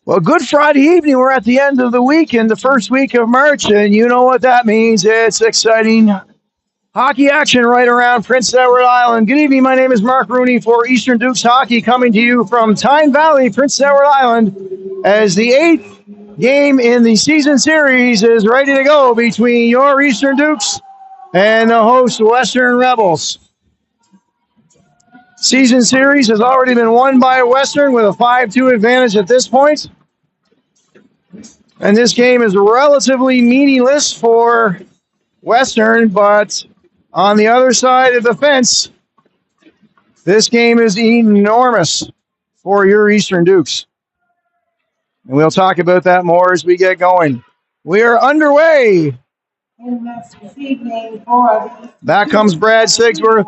Well, good Friday evening. We're at the end of the week in the first week of March, and you know what that means. It's exciting hockey action right around Prince Edward Island. Good evening. My name is Mark Rooney for Eastern Dukes Hockey, coming to you from Tyne Valley, Prince Edward Island, as the 8th game in the season series is ready to go between your Eastern Dukes and the host Western Rebels. Season series has already been won by Western with a 5-2 advantage at this point. And this game is relatively meaningless for Western, but on the other side of the fence, this game is enormous for your Eastern Dukes. And we'll talk about that more as we get going. We are underway. Back comes Brad Sigsworth.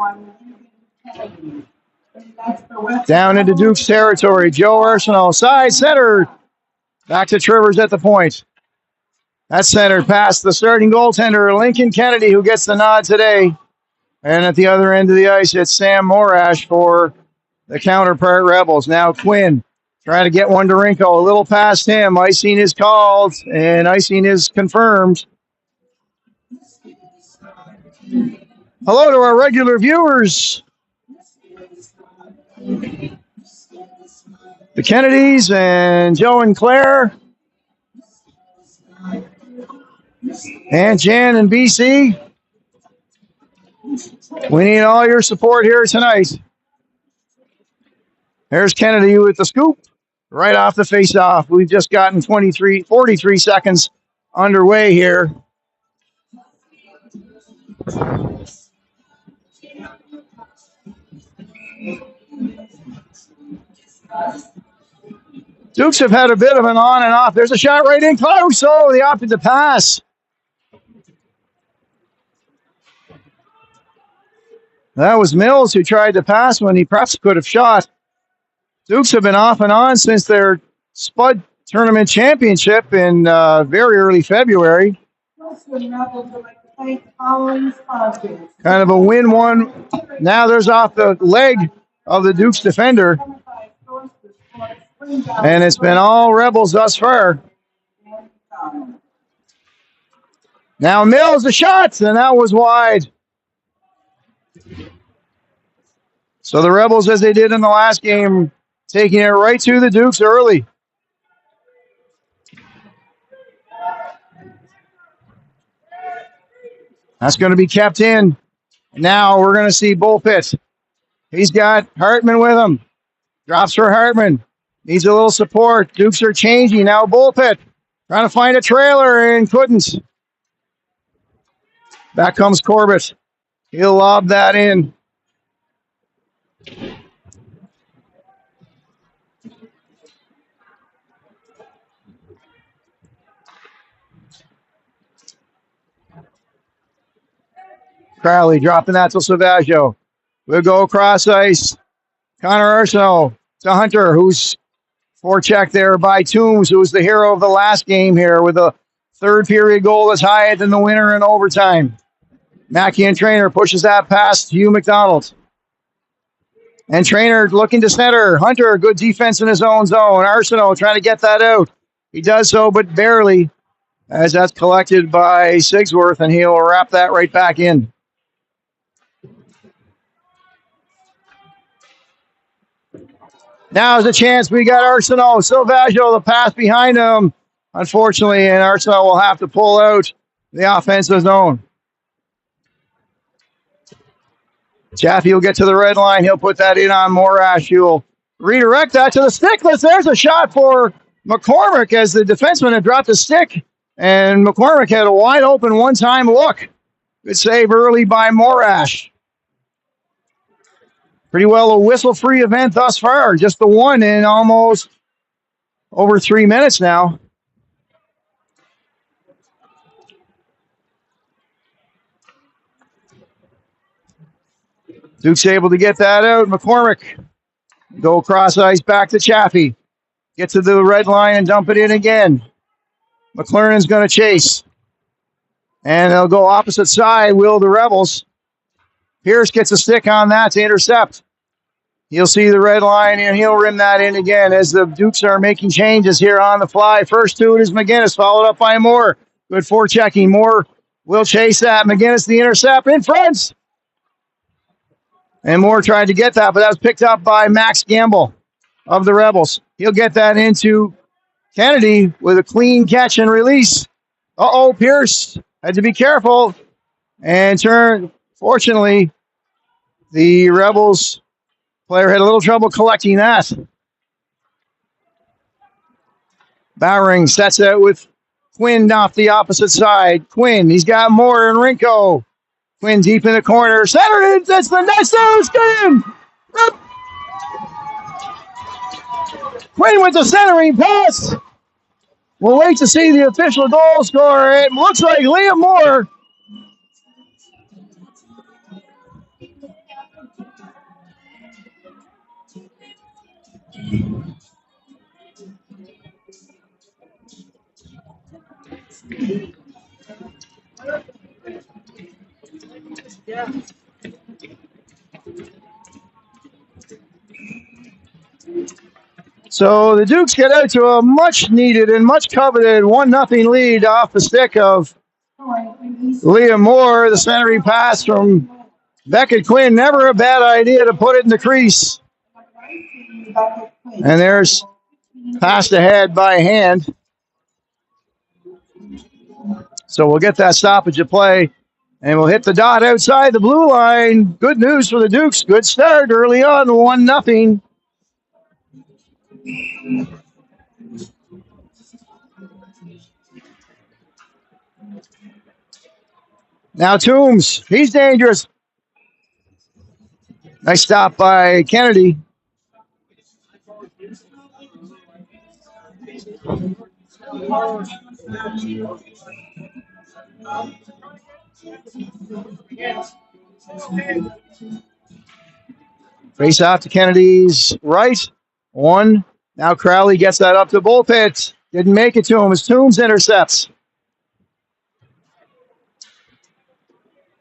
Down into Dukes territory. Joe Arsenault, side center. Back to Trivers at the point. That's centered past the starting goaltender, Lincoln Kennedy, who gets the nod today. And at the other end of the ice, it's Sam Morash for the counterpart Rebels. Now Quinn trying to get one to Rinko. A little past him. Icing is called, and icing is confirmed. Hello to our regular viewers. The Kennedys and Joe and Claire. And Jan and BC. We need all your support here tonight. There's Kennedy with the scoop right off the face-off. We've just gotten 43 seconds underway here. Dukes have had a bit of an on and off. There's a shot right in close. Oh, they opted to pass. That was Mills who tried to pass when he perhaps could have shot. Dukes have been off and on since their Spud Tournament Championship in very early February. Kind of a win-one. Now there's off the leg of the Dukes defender. And it's been all Rebels thus far. Now Mills, the shot, and that was wide. So the Rebels, as they did in the last game, taking it right to the Dukes early. That's going to be kept in. Now we're going to see Bullpit. He's got Hartman with him. Drops for Hartman. Needs a little support. Dukes are changing. Now Bullpit trying to find a trailer and couldn't. Back comes Corbett. He'll lob that in. Crowley dropping that to Savaggio. We'll go across ice. Connor Arsenault to Hunter, who's forechecked there by Toombs, who was the hero of the last game here with a third period goal that's higher than the winner in overtime. Mackey and Trainer pushes that past Hugh McDonald. And Trainer looking to center. Hunter, good defense in his own zone. Arsenault trying to get that out. He does so, but barely, as that's collected by Sigsworth, and he'll wrap that right back in. Now's the chance. We got Arsenault. Silvaggio, the pass behind him, unfortunately, and Arsenault will have to pull out the offensive zone. Chaffee will get to the red line. He'll put that in on Morash. He'll redirect that to the stickless. There's a shot for McCormick as the defenseman had dropped the stick, and McCormick had a wide open one-time look. Good save early by Morash. Pretty well a whistle-free event thus far. Just the one in almost over 3 minutes now. Duke's able to get that out. McCormick go across ice back to Chaffee. Get to the red line and dump it in again. McLernan's going to chase. And they'll go opposite side, will the Rebels. Pierce gets a stick on that to intercept. He'll see the red line, and he'll rim that in again as the Dukes are making changes here on the fly. First to it is McGinnis, followed up by Moore. Good forechecking. Moore will chase that. McGinnis, the intercept in front. And Moore tried to get that, but that was picked up by Max Gamble of the Rebels. He'll get that into Kennedy with a clean catch and release. Pierce had to be careful and turn. Fortunately, the Rebels player had a little trouble collecting that. Bowering sets it with Quinn off the opposite side. Quinn, he's got Moore and Rinko. Quinn deep in the corner. Centered it. That's the next game. Quinn with the centering pass. We'll wait to see the official goal scorer. It looks like Liam Moore. So the Dukes get out to a much needed and much coveted 1-0 lead off the stick of Liam Moore. The centering pass from Beckett Quinn. Never a bad idea to put it in the crease. And there's passed ahead by hand. So we'll get that stoppage of play. And we'll hit the dot outside the blue line. Good news for the Dukes. Good start early on, 1-0. Now Toombs, he's dangerous. Nice stop by Kennedy. Face off to Kennedy's right. One. Now Crowley gets that up to Bullpit. Didn't make it to him as Toombs intercepts.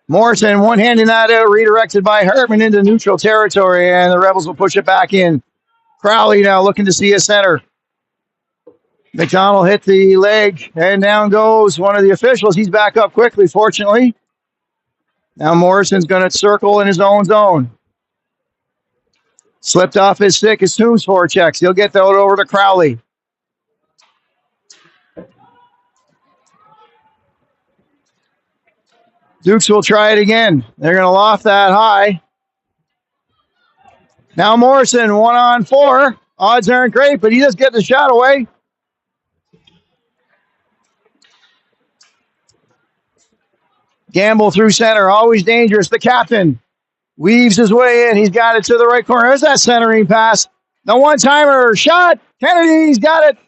Morrison one-handing that out, redirected by Hartman into neutral territory, and the Rebels will push it back in. Crowley now looking to see a center. McDonald hit the leg, and down goes one of the officials. He's back up quickly, fortunately. Now Morrison's going to circle in his own zone. Slipped off his stick as Toombs forechecks. He'll get that over to Crowley. Dukes will try it again. They're going to loft that high. Now Morrison, 1-on-4. Odds aren't great, but he does get the shot away. Gamble through center, always dangerous. The captain weaves his way in. He's got it to the right corner. There's that centering pass. The one-timer shot. Kennedy's got it.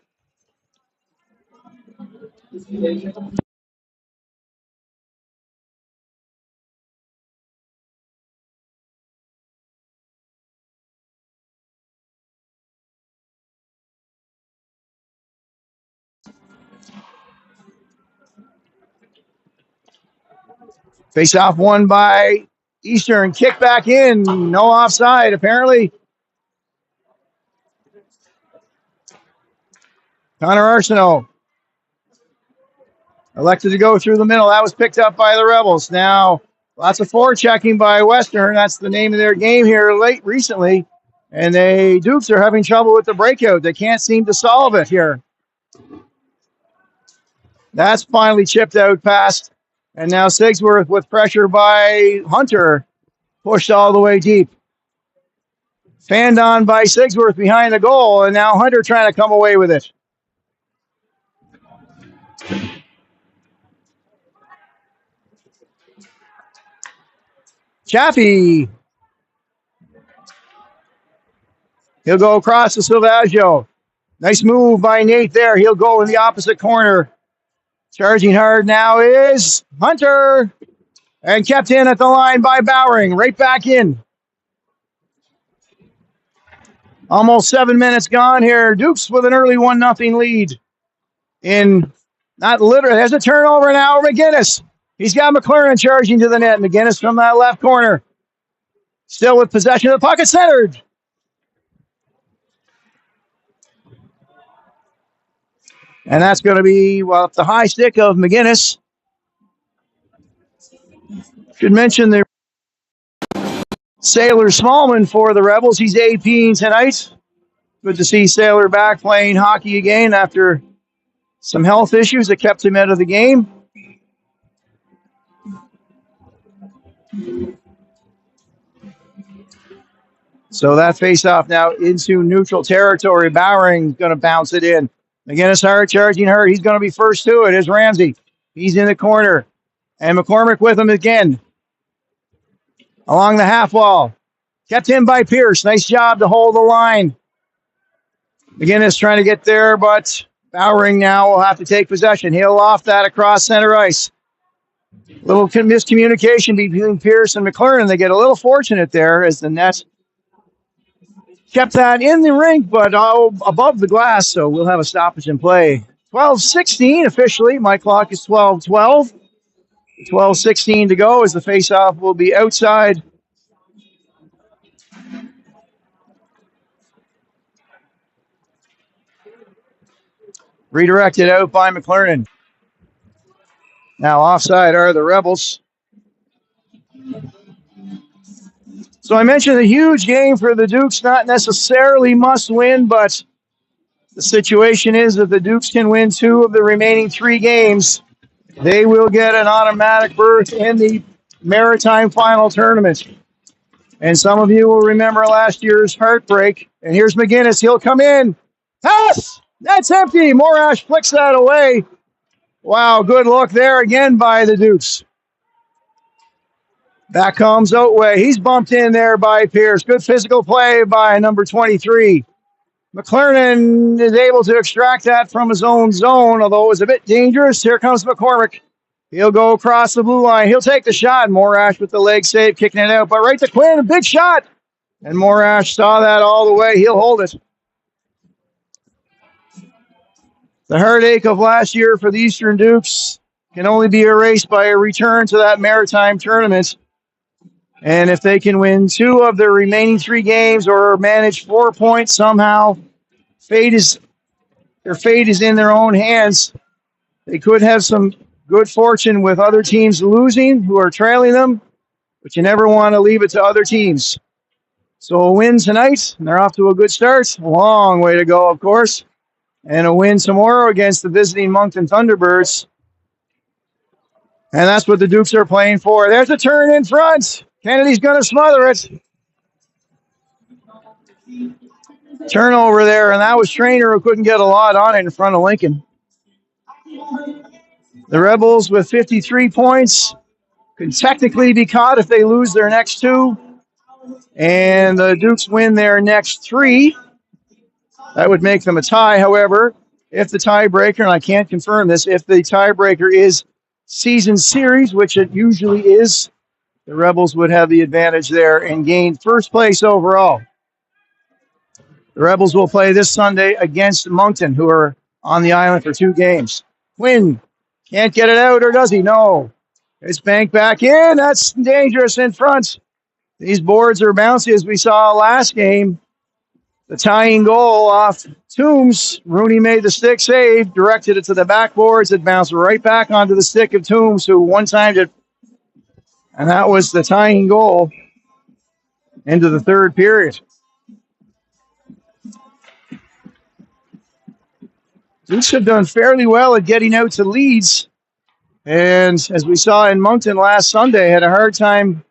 Face off won by Eastern. Kick back in. No offside, apparently. Connor Arsenault elected to go through the middle. That was picked up by the Rebels. Now, lots of forechecking by Western. That's the name of their game here recently. And the Dukes are having trouble with the breakout. They can't seem to solve it here. That's finally chipped out past. And now Sigsworth with pressure by Hunter. Pushed all the way deep. Fanned on by Sigsworth behind the goal. And now Hunter trying to come away with it. Chaffee. He'll go across to Silvaggio. Nice move by Nate there. He'll go in the opposite corner. Charging hard now is Hunter. And kept in at the line by Bowering. Right back in. Almost 7 minutes gone here. Dukes with an early 1-0 lead. Not literally. There's a turnover now. McGinnis. He's got McLaren charging to the net. McGinnis from that left corner. Still with possession of the puck. Centered. And that's going to be, well, the high stick of McGinnis. Should mention the Sailor Smallman for the Rebels. He's 18 tonight. Good to see Sailor back playing hockey again after some health issues that kept him out of the game. So that face-off now into neutral territory. Bowering going to bounce it in. McGinnis hard, charging hard. He's going to be first to it. Is Ramsey. He's in the corner. And McCormick with him again. Along the half wall. Kept in by Pierce. Nice job to hold the line. McGinnis trying to get there, but Bowering now will have to take possession. He'll loft that across center ice. Little miscommunication between Pierce and McLaren. They get a little fortunate there as the net kept that in the rink, but above the glass, so we'll have a stoppage in play. 12-16 officially. My clock is 12-12. 12-16 to go as the faceoff will be outside. Redirected out by McLaren. Now offside are the Rebels. So I mentioned a huge game for the Dukes, not necessarily must win, but the situation is that the Dukes can win 2 of the remaining 3 games. They will get an automatic berth in the Maritime Final Tournament. And some of you will remember last year's heartbreak. And here's McGinnis. He'll come in. Pass! That's empty. Morash flicks that away. Wow, good look there again by the Dukes. Back comes Otway. He's bumped in there by Pierce. Good physical play by number 23. McLernon is able to extract that from his own zone, although it was a bit dangerous. Here comes McCormick. He'll go across the blue line. He'll take the shot. Morash with the leg save, kicking it out. But right to Quinn, a big shot. And Morash saw that all the way. He'll hold it. The heartache of last year for the Eastern Dukes can only be erased by a return to that Maritime Tournament. And if they can win 2 of their remaining 3 games or manage 4 points somehow, their fate is in their own hands. They could have some good fortune with other teams losing who are trailing them, but you never want to leave it to other teams. So a win tonight, and they're off to a good start. A long way to go, of course. And a win tomorrow against the visiting Moncton Thunderbirds. And that's what the Dukes are playing for. There's a turn in front. Kennedy's going to smother it. Turnover there, and that was Trainer who couldn't get a lot on it in front of Lincoln. The Rebels with 53 points can technically be caught if they lose their next 2. And the Dukes win their next 3. That would make them a tie. However, if the tiebreaker, and I can't confirm this, if the tiebreaker is season series, which it usually is, the Rebels would have the advantage there and gain first place overall. The Rebels will play this Sunday against Moncton, who are on the island for 2 games. Quinn can't get it out, or does he? No. It's banked back in. That's dangerous in front. These boards are bouncy, as we saw last game. The tying goal off Toombs. Rooney made the stick save, directed it to the backboards. It bounced right back onto the stick of Toombs, who one-timed it. And that was the tying goal into the 3rd period. Dukes have done fairly well at getting out to leads. And as we saw in Moncton last Sunday, had a hard time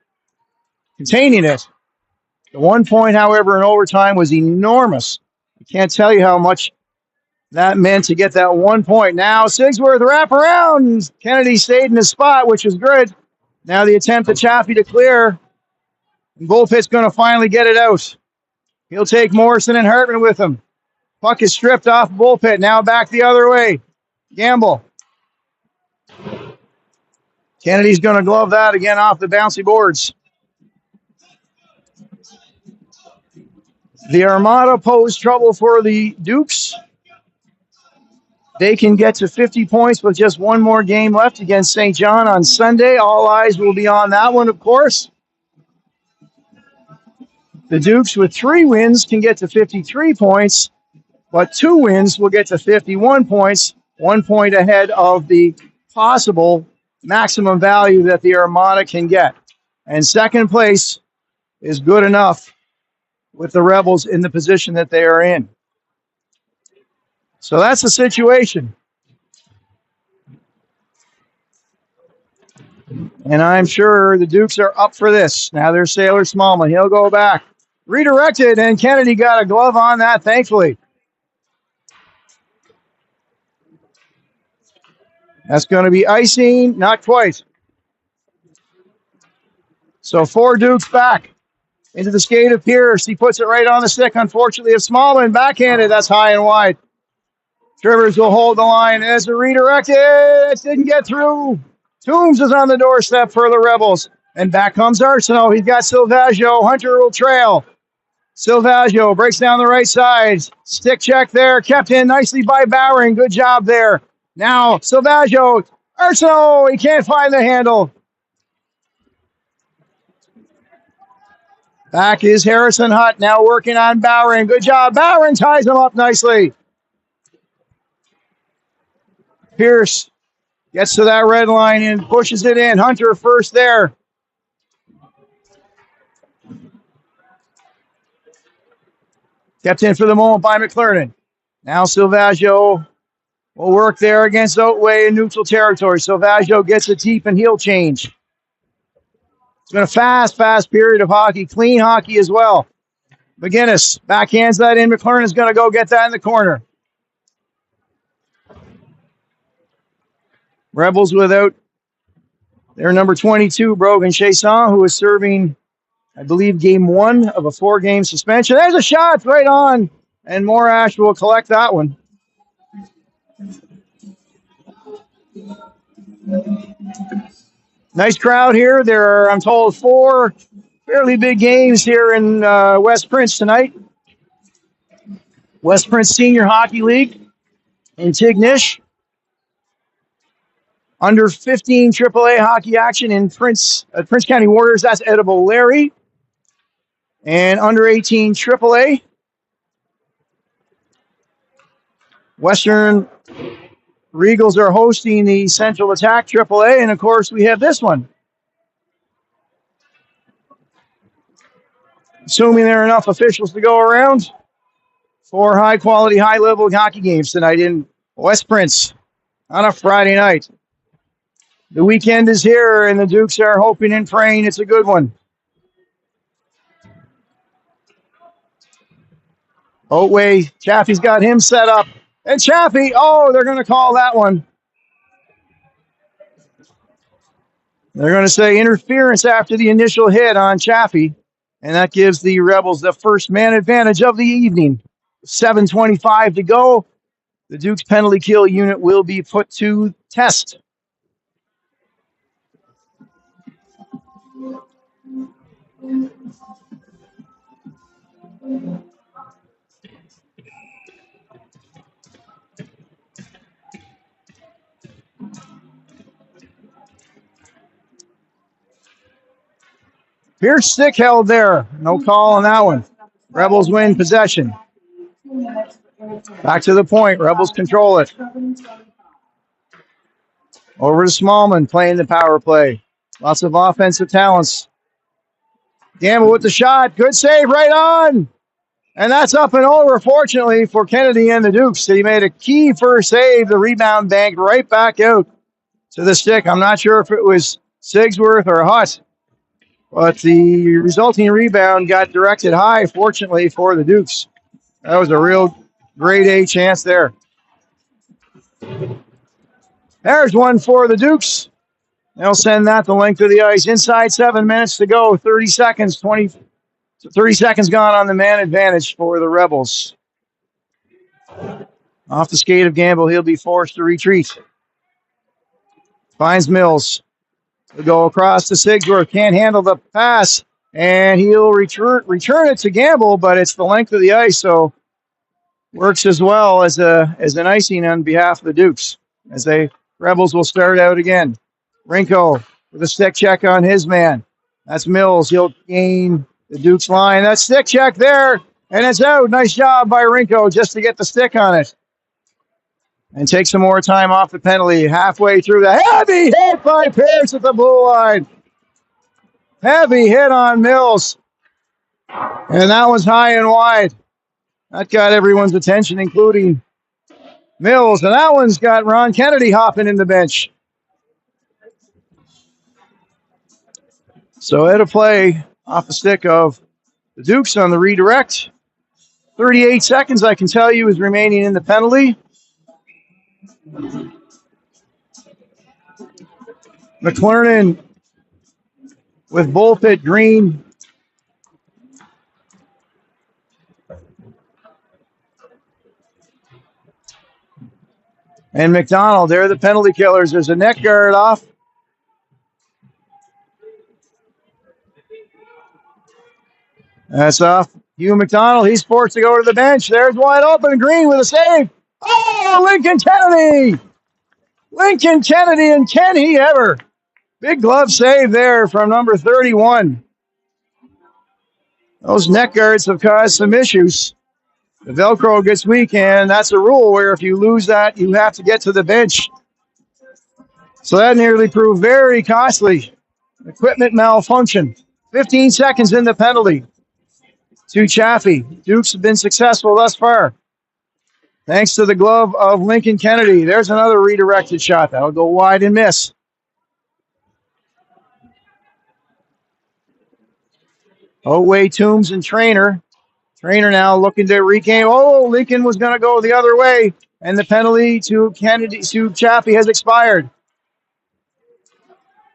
containing it. The 1 point, however, in overtime was enormous. I can't tell you how much that meant to get that 1 point. Now Sigsworth wrap around. Kennedy stayed in his spot, which is good. Now the attempt at Chaffee to clear. And Bullpit's going to finally get it out. He'll take Morrison and Hartman with him. Puck is stripped off Bullpit. Now back the other way. Gamble. Kennedy's going to glove that again off the bouncy boards. The Armada pose trouble for the Dukes. They can get to 50 points with just 1 more game left against St. John on Sunday. All eyes will be on that one, of course. The Dukes with 3 wins can get to 53 points, but 2 wins will get to 51 points. 1 point ahead of the possible maximum value that the Armada can get. And second place is good enough with the Rebels in the position that they are in. So that's the situation. And I'm sure the Dukes are up for this. Now there's Sailor Smallman. He'll go back. Redirected, and Kennedy got a glove on that, thankfully. That's going to be icing. Not quite. So 4 Dukes back into the skate of Pierce. He puts it right on the stick, unfortunately, of Smallman. Backhanded. That's high and wide. Trivers will hold the line as a redirected. It didn't get through. Toombs is on the doorstep for the Rebels. And back comes Arsenault. He's got Silvaggio. Hunter will trail. Silvaggio breaks down the right side. Stick check there. Kept in nicely by Bowering. Good job there. Now Silvaggio. Arsenault. He can't find the handle. Back is Harrison Hutt. Now working on Bowering. Good job. Bowering ties him up nicely. Pierce gets to that red line and pushes it in. Hunter first there. Kept in for the moment by McClernand. Now Silvaggio will work there against Otway in neutral territory. Silvaggio gets it deep and he'll change. It's been a fast period of hockey. Clean hockey as well. McGinnis backhands that in. McClernand's going to go get that in the corner. Rebels without their number 22, Brogan Chasson, who is serving, I believe, game 1 of a 4-game suspension. There's a shot right on, and Morash will collect that one. Nice crowd here. There are, I'm told, 4 fairly big games here in West Prince tonight. West Prince Senior Hockey League in Tignish. Under 15 AAA hockey action in Prince County Warriors. That's Edible Larry. And under 18 AAA. Western Regals are hosting the Central Attack AAA. And, of course, we have this one. Assuming there are enough officials to go around. 4 high-quality, high-level hockey games tonight in West Prince on a Friday night. The weekend is here, and the Dukes are hoping and praying it's a good one. Otway, Chaffee's got him set up. And Chaffee, they're going to call that one. They're going to say interference after the initial hit on Chaffee. And that gives the Rebels the first man advantage of the evening. 7:25 to go. The Dukes penalty kill unit will be put to test. Pierce stick held there. No call on that one. Rebels win possession. Back to the point. Rebels control it. Over to Smallman playing the power play. Lots of offensive talents. Gamble with the shot. Good save right on. And that's up and over, fortunately, for Kennedy and the Dukes. He made a key first save. The rebound banked right back out to the stick. I'm not sure if it was Sigsworth or Hutt, but the resulting rebound got directed high, fortunately, for the Dukes. That was a real grade A chance there. There's one for the Dukes. They'll send that the length of the ice. Inside 7 minutes to go. 30 seconds gone on the man advantage for the Rebels. Off the skate of Gamble, he'll be forced to retreat. Finds Mills. He'll go across to Sigsworth. Can't handle the pass. And he'll return it to Gamble, but it's the length of the ice, so works as well as an icing on behalf of the Dukes. Rebels will start out again. Rinko with a stick check on his man. That's Mills. He'll gain the Dukes line. That stick check there, and it's out. Nice job by Rinko just to get the stick on it. and take some more time off the penalty. Halfway through the heavy hit by Pierce at the blue line. Heavy hit on Mills. And that was high and wide. That got everyone's attention, including Mills. And that one's got Ron Kennedy hopping in the bench. So at a play off the stick of the Dukes on the redirect. 38 seconds, I can tell you, is remaining in the penalty. McLernon with Bullpit, Green, and McDonald. They're the penalty killers. There's a neck guard off. That's off. Hugh McDonald, he's forced to go to the bench. There's wide open. Green with a save. Oh, Lincoln Kennedy. Lincoln Kennedy, and can he ever? Big glove save there from number 31. Those neck guards have caused some issues. The Velcro gets weak, and that's a rule where if you lose that, you have to get to the bench. So that nearly proved very costly. Equipment malfunction. 15 seconds in the penalty to Chaffee. Dukes have been successful thus far, thanks to the glove of Lincoln Kennedy. There's another redirected shot. That'll go wide and miss. Otway, Toombs, and Trainer. Trainer now looking to regain. Oh, Lincoln was going to go the other way, and the penalty to Kennedy, to Chaffee has expired.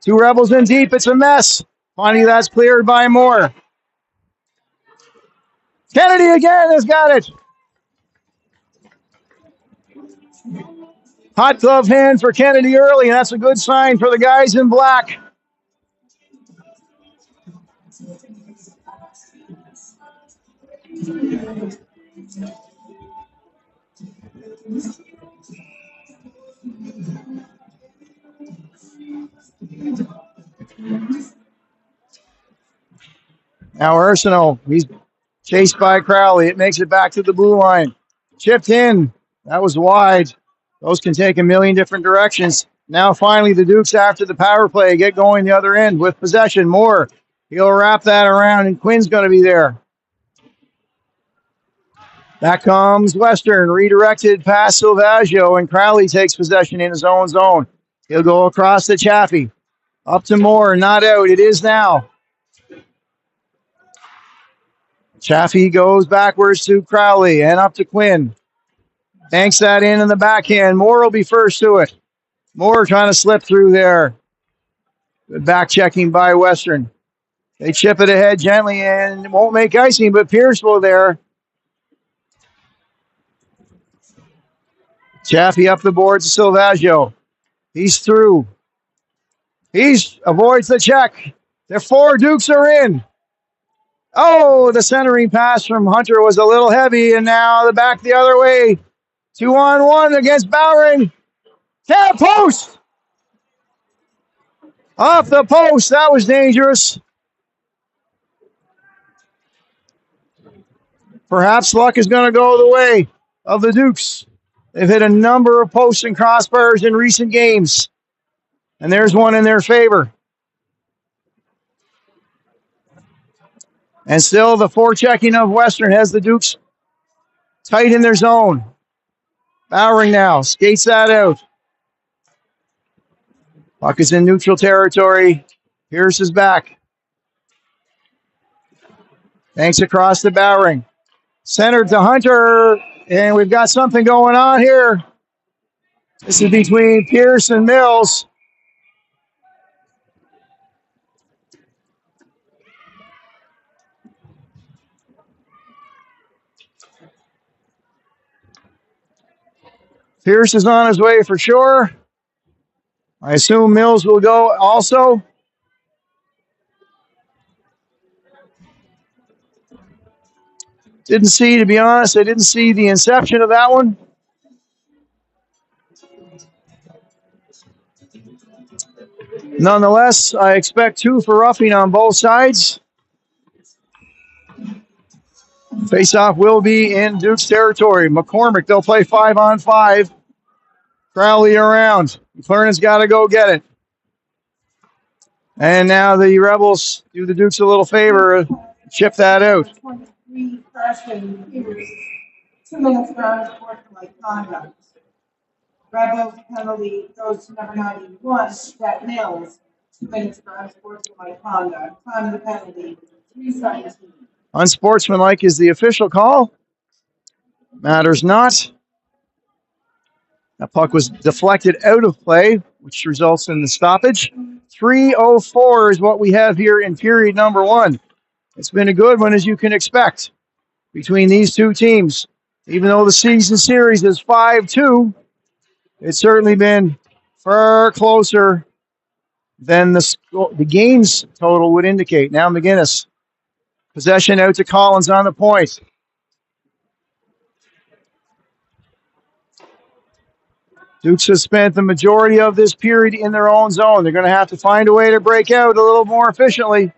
Two Rebels in deep. It's a mess. Finally, that's cleared by Moore. Kennedy again has got it. Hot glove hand for Kennedy early, and that's a good sign for the guys in black. Now Arsenault, he's chased by Crowley. It makes it back to the blue line. Chipped in. That was wide. Those can take a million different directions. Now finally the Dukes, after the power play, get going the other end with possession. Moore, he'll wrap that around, and Quinn's going to be there. Back comes Western, redirected past Silvaggio, and Crowley takes possession in his own zone. He'll go across to Chaffee. Up to Moore, not out. It is now. Chaffee goes backwards to Crowley and up to Quinn. Banks that in the backhand. Moore will be first to it. Moore trying to slip through there. Good back checking by Western. They chip it ahead gently and won't make icing, but Pierce will there. Chaffee up the boards to Silvaggio. He's through. He avoids the check. The four Dukes are in. Oh, the centering pass from Hunter was a little heavy, and now the back the other way. 2-on-1 against Bowering. Tap post. Off the post. That was dangerous. Perhaps luck is going to go the way of the Dukes. They've hit a number of posts and crossbars in recent games, and there's one in their favor. And still the forechecking of Western has the Dukes tight in their zone. Bowering now skates that out. Puck is in neutral territory. Pierce is back. Banks across to Bowering. Centered to Hunter, and we've got something going on here. This is between Pierce and Mills. Pierce is on his way for sure. I assume Mills will go also. To be honest, I didn't see the inception of that one. Nonetheless, I expect 2 for roughing on both sides. Face-off will be in Duke's territory. McCormick, they'll play 5-on-5. Crowley around. McLernand's got to go get it. And now the Rebels do the Dukes a little favor, chip that out. 23 freshman Pierce, 2 minutes for unsportsmanlike conduct. Rebels penalty goes to number 91, Jack Mills, 2 minutes for unsportsmanlike conduct. Time of the penalty, 3:17. Unsportsmanlike is the official call. Matters not. That puck was deflected out of play, which results in the stoppage. 3:04 is what we have here in period number 1. It's been a good one, as you can expect, between these two teams. Even though the season series is 5-2, it's certainly been far closer than the games total would indicate. Now McGinnis. Possession out to Collins on the point. Dukes have spent the majority of this period in their own zone. They're going to have to find a way to break out a little more efficiently.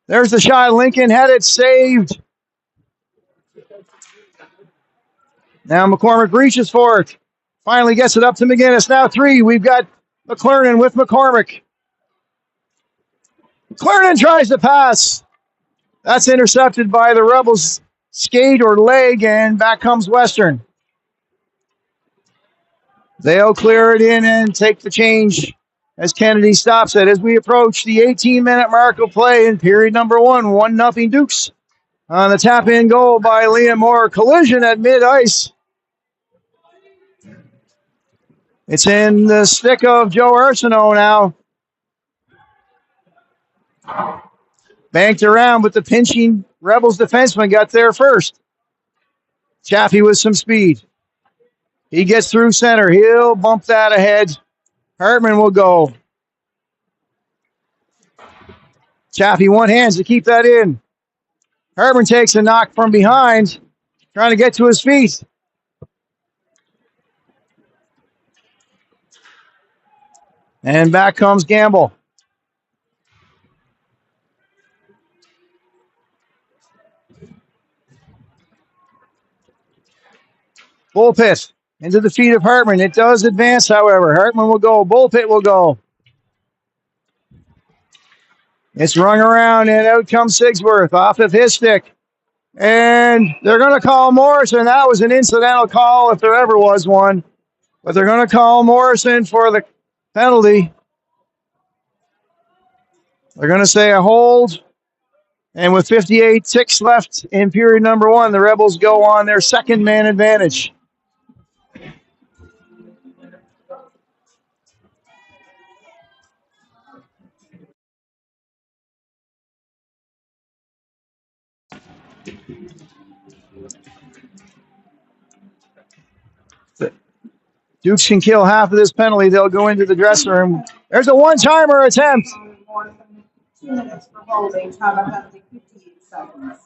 There's the shot. Lincoln had it saved. Now McCormick reaches for it. Finally gets it up to McGinnis. Now 3. We've got McLernon with McCormick. McLernon tries to pass. That's intercepted by the Rebels' skate or leg, and back comes Western. They'll clear it in and take the change as Kennedy stops it. As we approach the 18-minute mark of play in period number 1, 1-0 Dukes. On the tap-in goal by Liam Moore. Collision at mid-ice. It's in the stick of Joe Arsenault now. Banked around, but the pinching Rebels defenseman got there first. Chaffee with some speed. He gets through center. He'll bump that ahead. Hartman will go. Chaffee one hands to keep that in. Hartman takes a knock from behind, trying to get to his feet. And back comes Gamble. Bullpit into the feet of Hartman. It does advance, however. Hartman will go. Bullpit will go. It's rung around, and out comes Sigsworth off of his stick. And they're going to call Morrison. That was an incidental call if there ever was one. But they're going to call Morrison for the penalty. They're going to say a hold. And with 58 ticks left in period number 1, the Rebels go on their second man advantage. Dukes can kill half of this penalty. They'll go into the dressing room. There's a one-timer attempt. 2 minutes for holding. Time of penalty, 58 seconds.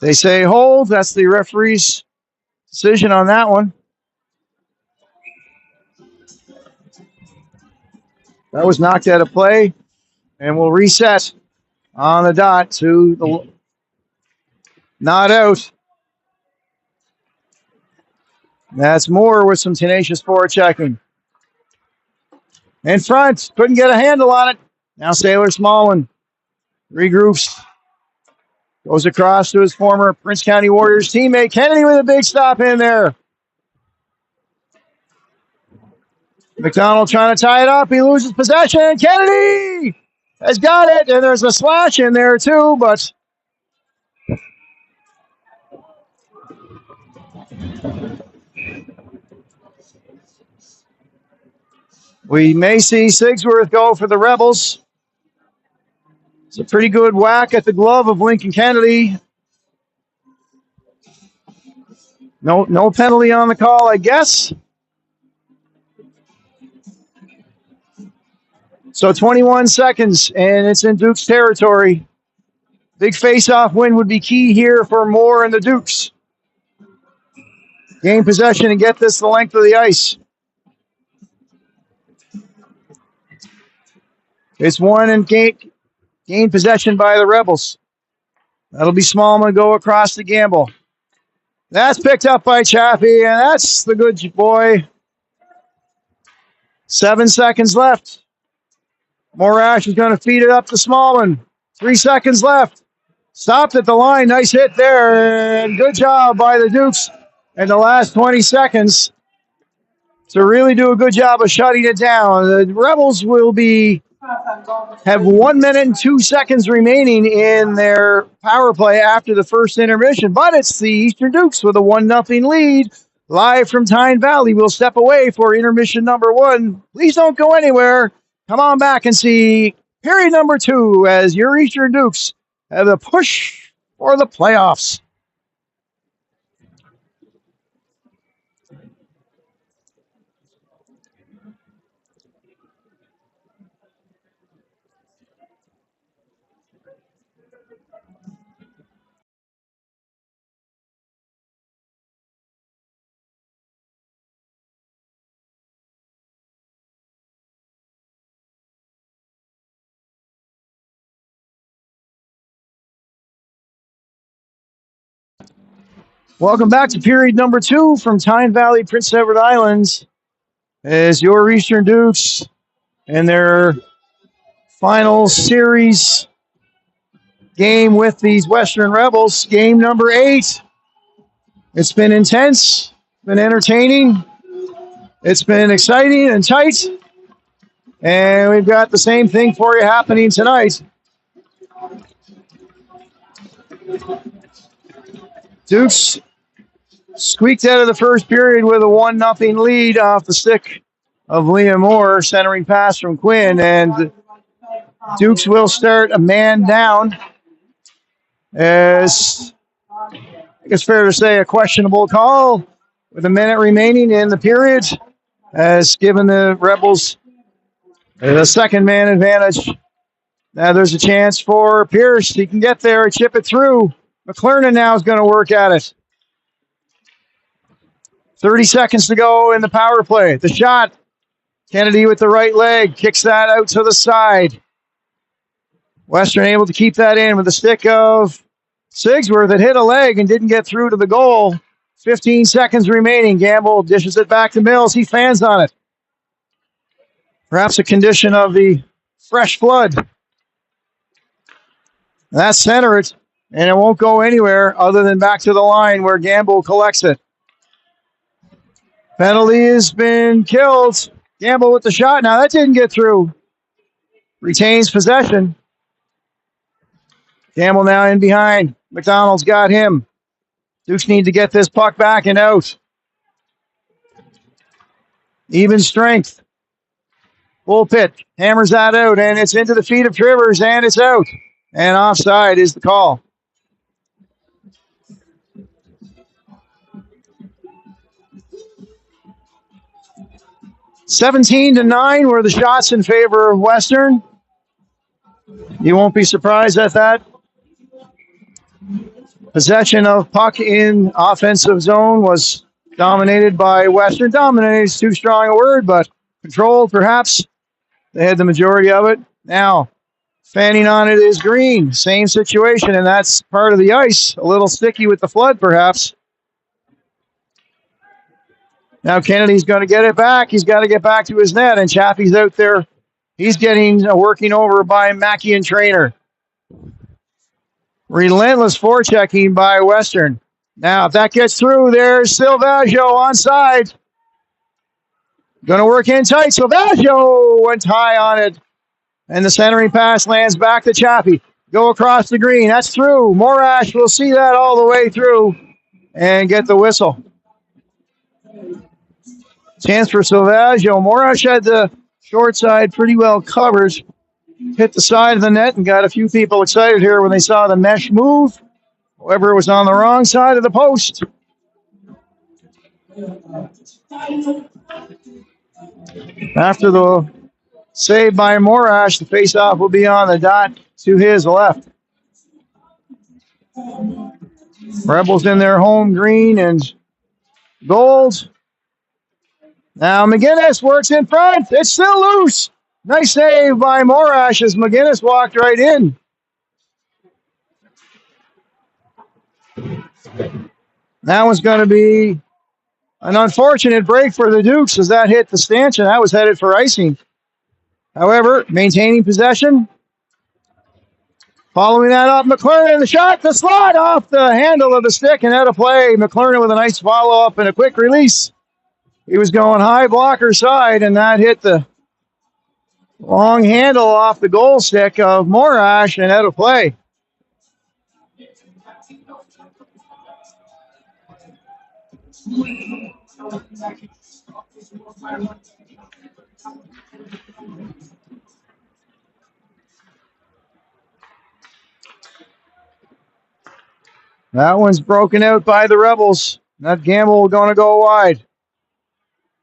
They say hold. That's the referee's decision on that one. That was knocked out of play. And we'll reset on the dot to the not out. That's Moore with some tenacious forward checking. In front, couldn't get a handle on it. Now Sailor Smallman regroups. Goes across to his former Prince County Warriors teammate. Kennedy with a big stop in there. McDonald trying to tie it up. He loses possession. Kennedy has got it. And there's a slash in there too, but we may see Sigsworth go for the Rebels. It's a pretty good whack at the glove of Lincoln Kennedy. No penalty on the call, I guess. So 21 seconds, and it's in Dukes territory. Big face-off win would be key here for Moore and the Dukes. Gain possession and get this the length of the ice. It's won and gain possession by the Rebels. That'll be Smallman go across to Gamble. That's picked up by Chappie, and that's the good boy. 7 seconds left. Morash is going to feed it up to Smallman. 3 seconds left. Stopped at the line. Nice hit there, and good job by the Dukes in the last 20 seconds to really do a good job of shutting it down. The Rebels will have 1 minute and 2 seconds remaining in their power play after the first intermission, but it's the Eastern Dukes with a 1-0 lead. Live from Tyne Valley, we'll step away for intermission number 1. Please don't go anywhere. Come on back and see period number 2 as your Eastern Dukes have a push for the playoffs. Welcome back to period number 2 from Tyne Valley, Prince Edward Islands, as your Eastern Dukes in their final series game with these Western Rebels, game number 8. It's been intense, been entertaining, it's been exciting and tight, and we've got the same thing for you happening tonight. Dukes squeaked out of the first period with a 1-0 lead off the stick of Liam Moore, centering pass from Quinn, and Dukes will start a man down as I think it's fair to say a questionable call with a minute remaining in the period has given the Rebels the second man advantage. Now there's a chance for Pierce. He can get there and chip it through. McClernand now is going to work at it. 30 seconds to go in the power play. The shot. Kennedy with the right leg. Kicks that out to the side. Western able to keep that in with the stick of Sigsworth that hit a leg and didn't get through to the goal. 15 seconds remaining. Gamble dishes it back to Mills. He fans on it. Perhaps a condition of the fresh flood. That's center it, and it won't go anywhere other than back to the line where Gamble collects it. Penalty has been killed. Gamble with the shot. Now that didn't get through. Retains possession. Gamble now in behind. McDonald's got him. Dukes need to get this puck back and out. Even strength. Full pit. Hammers that out, and it's into the feet of Trivers, and it's out. And offside is the call. (17-9) were the shots in favor of Western. You won't be surprised at that. Possession of puck in offensive zone was dominated by Western. Dominated is too strong a word, but controlled perhaps. They had the majority of it. Now, fanning on it is Green. Same situation, and that's part of the ice. A little sticky with the flood, perhaps. Now Kennedy's going to get it back. He's got to get back to his net, and Chappie's out there. He's getting working over by Mackey and Trainer. Relentless forechecking by Western. Now, if that gets through, there's Silvaggio onside. Going to work in tight. Silvaggio went high on it. And the centering pass lands back to Chappie. Go across the green. That's through. Morash will see that all the way through and get the whistle. Chance for Silvaggio. Morash had the short side pretty well covered. Hit the side of the net and got a few people excited here when they saw the mesh move. However, it was on the wrong side of the post. After the save by Morash, the faceoff will be on the dot to his left. Rebels in their home green and gold. Now McGinnis works in front. It's still loose. Nice save by Morash as McGinnis walked right in. That one's going to be an unfortunate break for the Dukes as that hit the stanchion. That was headed for icing. However, maintaining possession. Following that up, McLaren, the shot, the slot off the handle of the stick and out of play. McLaren with a nice follow-up and a quick release. He was going high blocker side, and that hit the long handle off the goal stick of Morash and out of play. That one's broken out by the Rebels. That gamble going to go wide.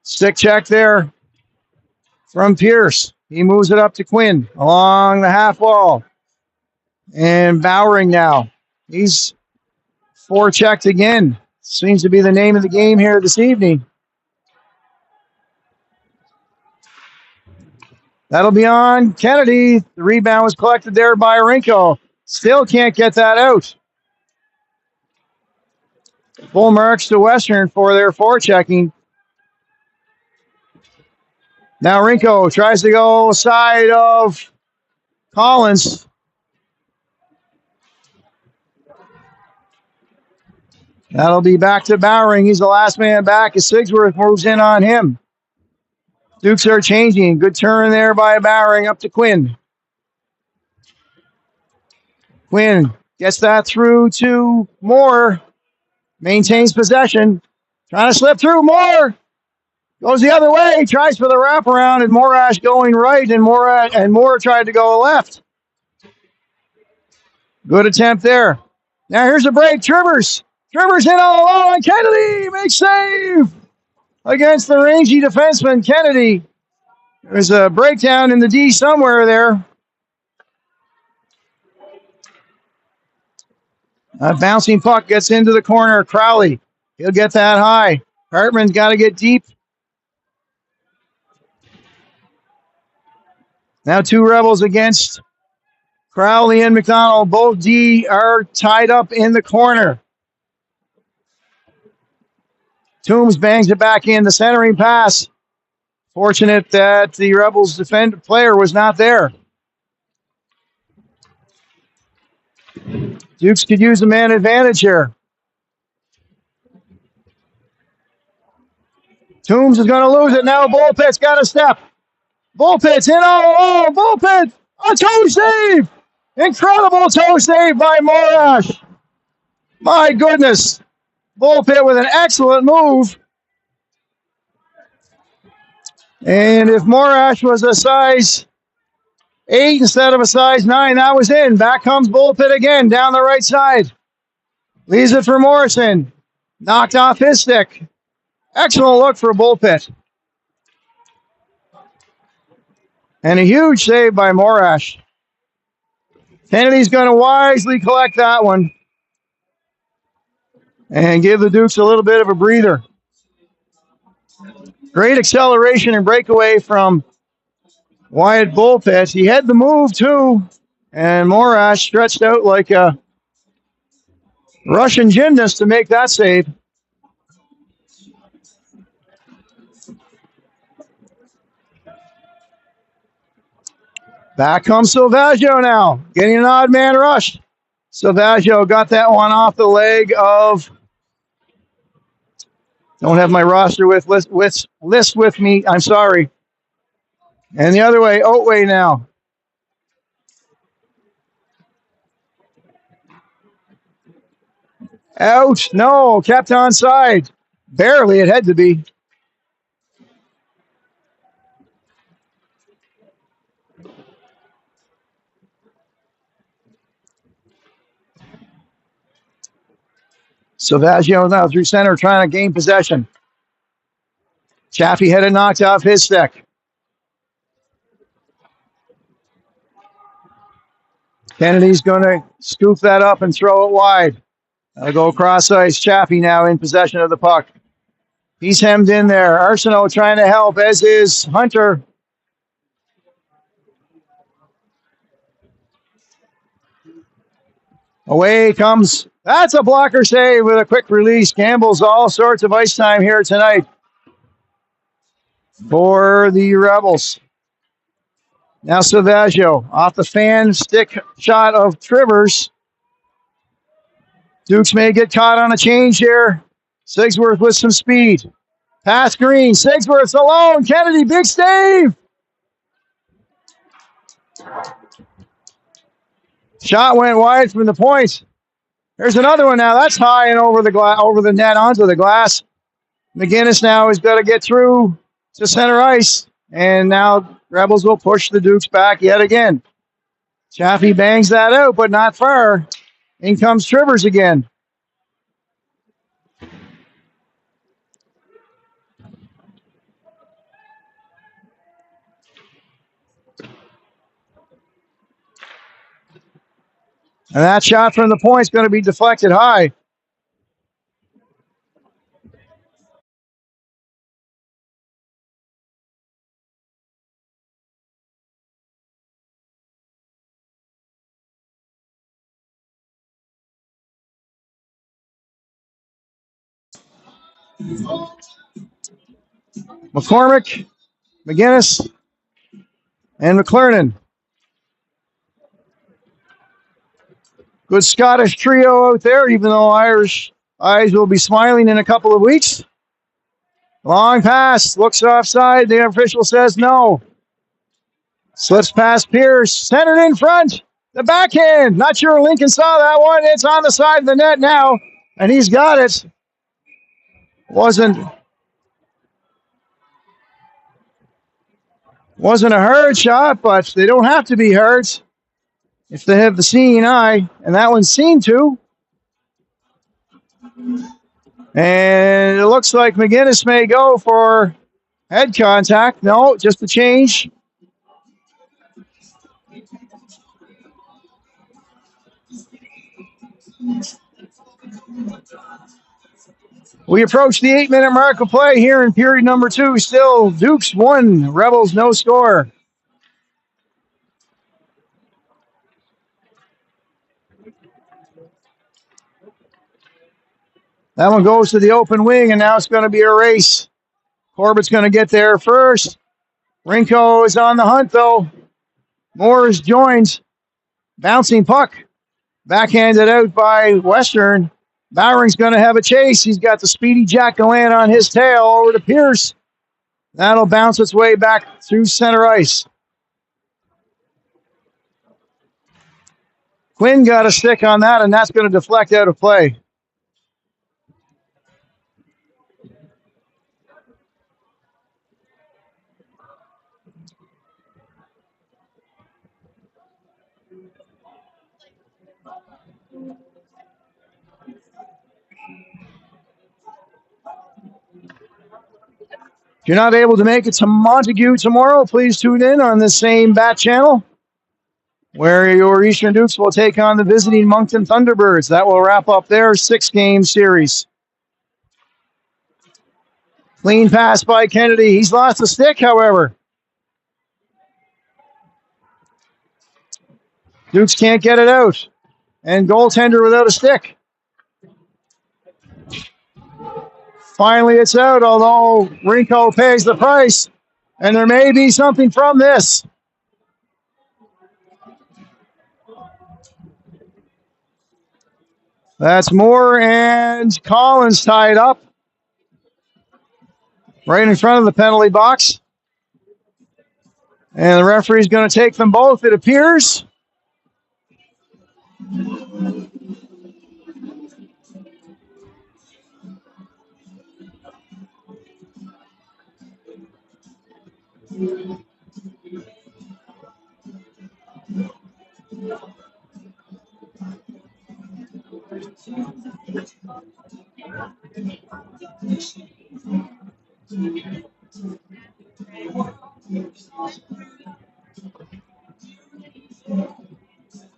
Stick check there from Pierce. He moves it up to Quinn along the half wall. And Bowering now. He's forechecked again. Seems to be the name of the game here this evening. That'll be on Kennedy. The rebound was collected there by Rinko. Still can't get that out. Full marks to Western for their forechecking. Now Rinko tries to go side of Collins. That'll be back to Bowering. He's the last man back as Sigsworth moves in on him. Dukes are changing. Good turn there by Bowering up to Quinn. Quinn gets that through to Moore. Maintains possession. Trying to slip through. Moore goes the other way. Tries for the wraparound, and Morash going right, and Moore tried to go left. Good attempt there. Now here's a break. Trivers in all alone. Kennedy makes save against the rangy defenseman, Kennedy. There's a breakdown in the D somewhere there. A bouncing puck gets into the corner. Crowley, he'll get that high. Hartman's got to get deep. Now two Rebels against Crowley and McDonald. Both D are tied up in the corner. Toombs bangs it back in. The centering pass. Fortunate that the Rebels player was not there. Dukes could use a man advantage here. Toombs is going to lose it. Now Bullpit's got a step. Bullpit's in all alone. Bullpit, a toe save. Incredible toe save by Morash. My goodness. Bullpit with an excellent move. And if Morash was a size 8 instead of a size 9, that was in. Back comes Bullpit again down the right side. Leaves it for Morrison. Knocked off his stick. Excellent look for Bullpit. And a huge save by Morash. Kennedy's going to wisely collect that one and give the Dukes a little bit of a breather. Great acceleration and breakaway from Wyatt Bullpit. He had the move too, and Morash stretched out like a Russian gymnast to make that save. Back comes Silvaggio now, getting an odd man rush. Silvaggio got that one off the leg of... Don't have my roster list with me. I'm sorry. And the other way, Otway now. Out. No, kept onside. Barely, it had to be. Silvaggio now through center trying to gain possession. Chaffee had it knocked off his stick. Kennedy's going to scoop that up and throw it wide. That'll go across ice. Chaffee now in possession of the puck. He's hemmed in there. Arsenault trying to help, as is Hunter. Away comes. That's a blocker save with a quick release. Gambles all sorts of ice time here tonight for the Rebels. Now Silvaggio off the fan stick shot of Trivers. Dukes may get caught on a change here. Sigsworth with some speed. Pass Green. Sigsworth's alone. Kennedy, big save. Shot went wide from the point. There's another one now. That's high and over the net onto the glass. McGinnis now has got to get through to center ice. And now Rebels will push the Dukes back yet again. Chaffee bangs that out, but not far. In comes Trivers again. And that shot from the point is going to be deflected high. McCormick, McGinnis, and McClernand. Good Scottish trio out there, even though Irish eyes will be smiling in a couple of weeks. Long pass, looks offside. The official says no. Slips past Pierce, centered in front. The backhand. Not sure Lincoln saw that one. It's on the side of the net now, and he's got it. Wasn't a hard shot, but they don't have to be hard if they have the seeing eye, and that one seemed to. And it looks like McGinnis may go for head contact. No, just a change. We approach the 8-minute mark of play here in period number 2. Still Dukes 1, Rebels no score. That one goes to the open wing, and now it's going to be a race. Corbett's going to get there first. Rinko is on the hunt, though. Moore is joined. Bouncing puck. Backhanded out by Western. Bowering's going to have a chase. He's got the speedy Jack Gallant on his tail over to Pierce. That'll bounce its way back through center ice. Quinn got a stick on that, and that's going to deflect out of play. If you're not able to make it to Montague tomorrow, please tune in on the same Bat channel, where your Eastern Dukes will take on the visiting Moncton Thunderbirds. That will wrap up their 6-game series. Clean pass by Kennedy. He's lost the stick, however. Dukes can't get it out. And goaltender without a stick. Finally, it's out, although Rinko pays the price. And there may be something from this. That's Moore and Collins tied up. Right in front of the penalty box. And the referee's going to take them both, it appears.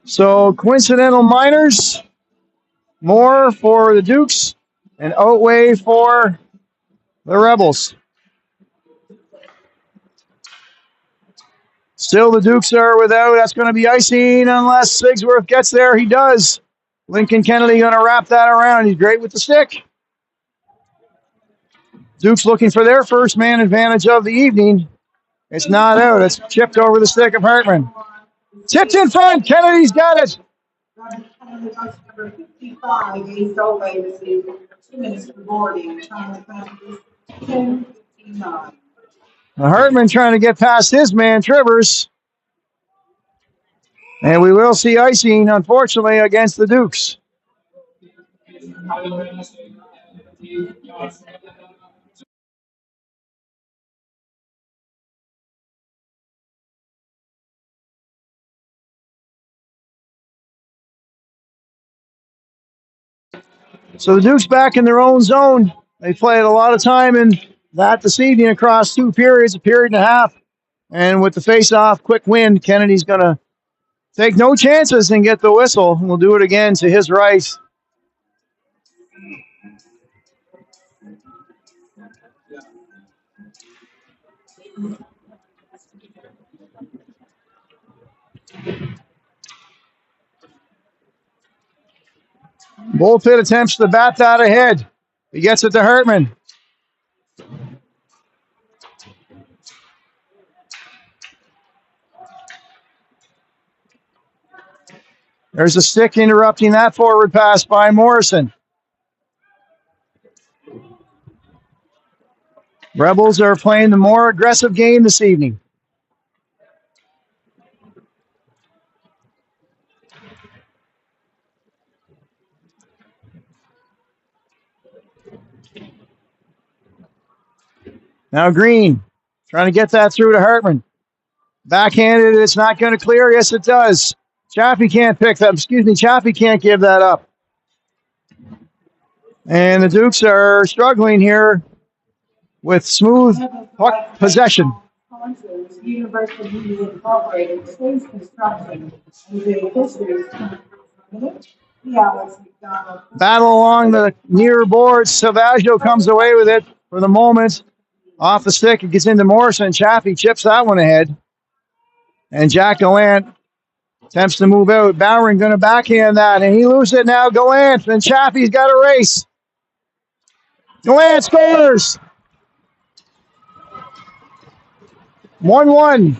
So coincidental minors, Moore for the Dukes and Otway for the Rebels. Still the Dukes are without. That's going to be icing unless Sigsworth gets there. He does. Lincoln Kennedy going to wrap that around. He's great with the stick. Dukes looking for their first man advantage of the evening. It's not out. It's chipped over the stick of Hartman. Tipped in front. Kennedy's got it. Number 55, Ace Ole received 2 minutes for boarding. Time is 10:59. Hartman trying to get past his man, Trivers. And we will see icing, unfortunately, against the Dukes. So the Dukes back in their own zone. They played a lot of time in that this evening across 2 periods, a period and a half. And with the face-off, quick win, Kennedy's going to take no chances and get the whistle. We'll do it again to his right. Bullpit attempts to bat that ahead. He gets it to Hartman. There's a stick interrupting that forward pass by Morrison. Rebels are playing the more aggressive game this evening. Now Green trying to get that through to Hartman. Backhanded, it's not going to clear. Yes, it does. Chaffee can't pick that. Chaffee can't give that up. And the Dukes are struggling here with smooth puck possession. University Incorporated Space Construction is a history. Battle along the near boards. Salvaggio comes away with it for the moment. Off the stick, it gets into Morrison. Chaffee chips that one ahead. And Jack Gallant attempts to move out. Bowering going to backhand that, and he loses it now. Gallant, and Chaffee's got a race. Gallant scores. 1-1.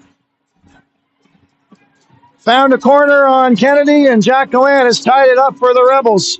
Found a corner on Kennedy, and Jack Gallant has tied it up for the Rebels.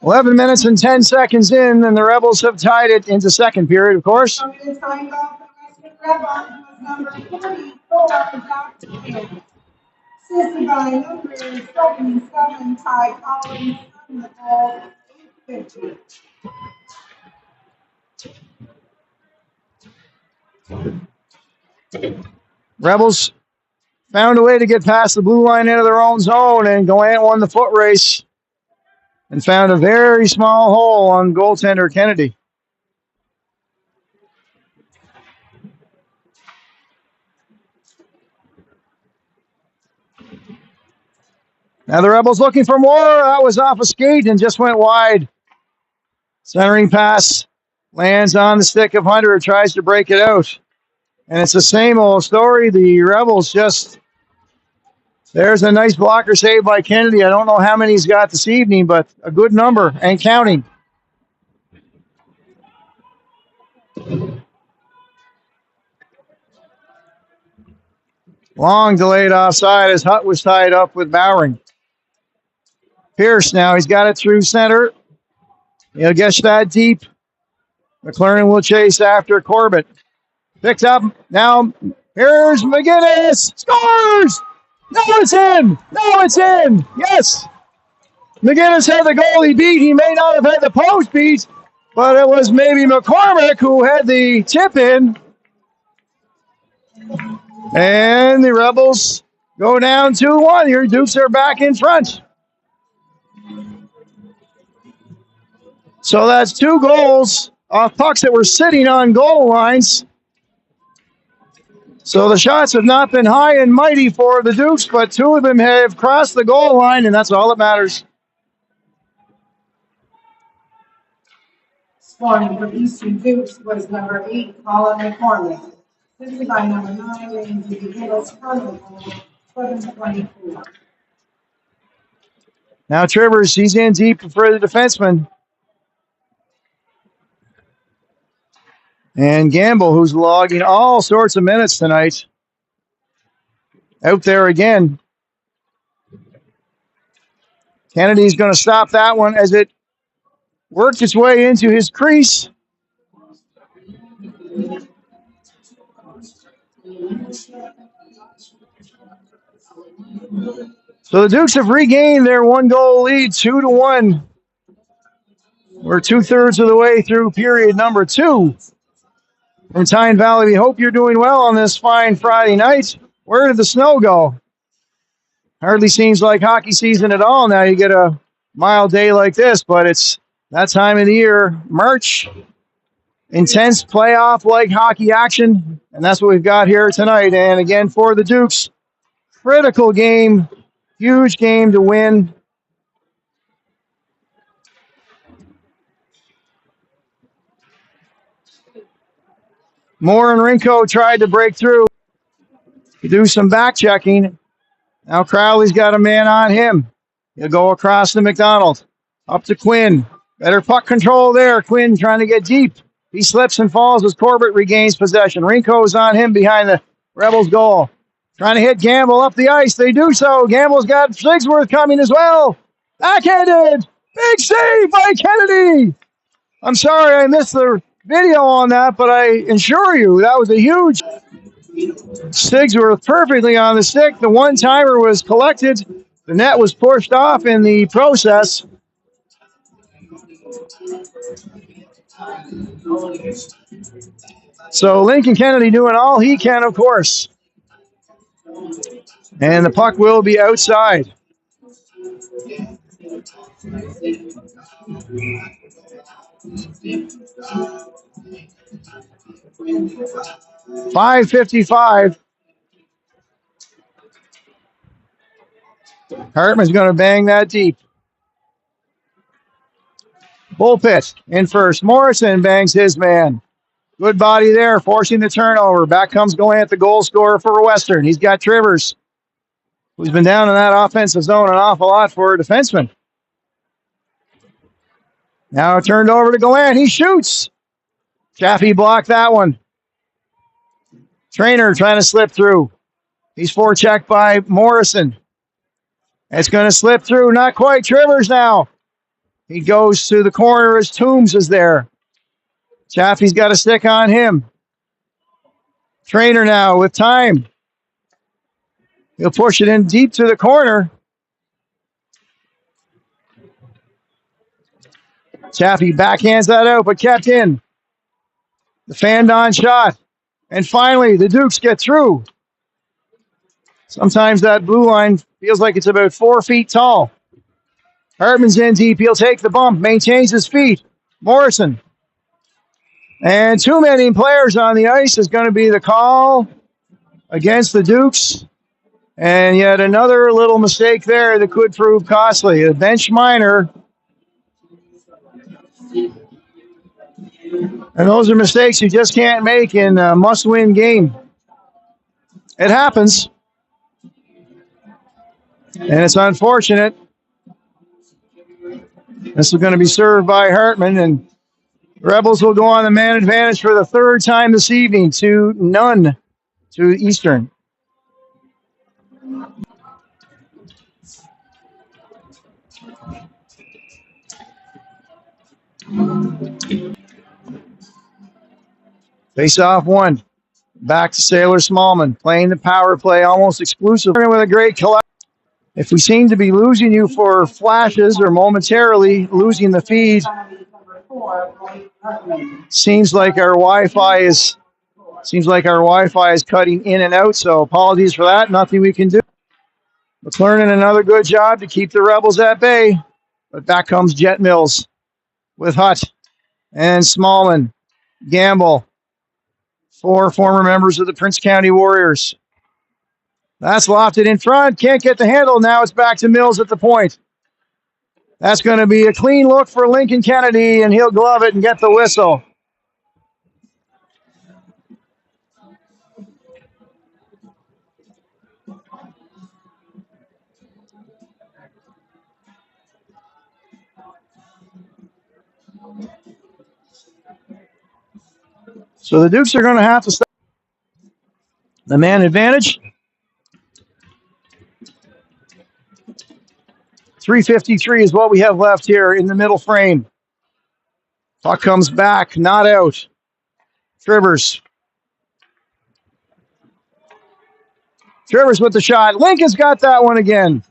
"11 minutes and 10 seconds in, and the Rebels have tied it into second period, of course. Assisted by number 77, Ty Collins, on the ball, 8:50. Rebels found a way to get past the blue line into their own zone, and Gallant won the foot race and found a very small hole on goaltender Kennedy. Now the Rebels looking for more. That was off a skate and just went wide. Centering pass lands on the stick of Hunter, tries to break it out. And it's the same old story. The Rebels just... There's a nice blocker save by Kennedy. I don't know how many he's got this evening, but a good number and counting. Long delayed offside as Hutt was tied up with Bowering. Pierce now, he's got it through center. He'll get that deep. McLaren will chase after Corbett. Picked up. Now, here's McGinnis. Scores! No, it's in! No, it's in! Yes! McGinnis had the goalie beat. He may not have had the post beat, but it was maybe McCormick who had the tip in. And the Rebels go down 2-1. Your Dukes are back in front. So that's 2 goals off pucks that were sitting on goal lines. So the shots have not been high and mighty for the Dukes, but 2 of them have crossed the goal line, and that's all that matters. Scoring for Eastern Dukes was number 8, Colin McCormick. Assisted by number 9, Lindsay Gittles from the goal, 7-24. Now Trivers, he's in deep for the defenseman. And Gamble, who's logging all sorts of minutes tonight. Out there again. Kennedy's going to stop that one as it worked its way into his crease. So the Dukes have regained their 1-goal lead, 2-1. We're 2/3 of the way through period number 2. From Tyne Valley, we hope you're doing well on this fine Friday night. Where did the snow go? Hardly seems like hockey season at all. Now you get a mild day like this, but it's that time of the year, March. Intense playoff-like hockey action, and that's what we've got here tonight. And again, for the Dukes, critical game, huge game to win. Moore and Rinko tried to break through to do some back checking. Now Crowley's got a man on him. He'll go across to McDonald. Up to Quinn. Better puck control there. Quinn trying to get deep. He slips and falls as Corbett regains possession. Rinko's on him behind the Rebels' goal. Trying to hit Gamble up the ice. They do so. Gamble's got Sigsworth coming as well. Backhanded. Big save by Kennedy. I'm sorry I missed the video on that, but I assure you that was a huge Sigsworth perfectly on the stick. The one-timer was collected. The net was pushed off in the process. So Lincoln Kennedy doing all he can, of course. And the puck will be outside. .555. Hartman's going to bang that deep. Bullpit in first. Morrison bangs his man. Good body there, forcing the turnover. Back comes going at the goal scorer for Western. He's got Trivers, who's been down in that offensive zone an awful lot for a defenseman. Now turned over to Gallant. He shoots. Chaffee blocked that one. Trainer trying to slip through. He's forechecked by Morrison. It's going to slip through. Not quite. Trivers now. He goes to the corner as Toombs is there. Chaffee's got a stick on him. Trainer now with time. He'll push it in deep to the corner. Chaffee backhands that out, but kept in. The Fandon shot. And finally, the Dukes get through. Sometimes that blue line feels like it's about 4 feet tall. Hartman's in deep. He'll take the bump, maintains his feet. Morrison. And too many players on the ice is going to be the call against the Dukes. And yet another little mistake there that could prove costly. A bench minor. And those are mistakes you just can't make in a must-win game. It happens. And it's unfortunate. This is going to be served by Hartman, and the Rebels will go on the man advantage for the third time this evening, 2-0 to Eastern. Face-off one. Back to Sailor Smallman, playing the power play almost exclusively with a great collect. If we seem to be losing you for flashes or momentarily losing the feed, seems like our Wi-Fi is cutting in and out. So apologies for that. Nothing we can do. McLernan another good job to keep the Rebels at bay. But back comes Jet Mills with Hutt. and Smallman. Gamble. 4 former members of the Prince County Warriors. That's lofted in front. Can't get the handle. Now it's back to Mills at the point. That's going to be a clean look for Lincoln Kennedy, and he'll glove it and get the whistle. So the Dukes are going to have to stop the man advantage. 3:53 is what we have left here in the middle frame. Puck comes back, not out. Trivers. Trivers with the shot. Lincoln's got that one again.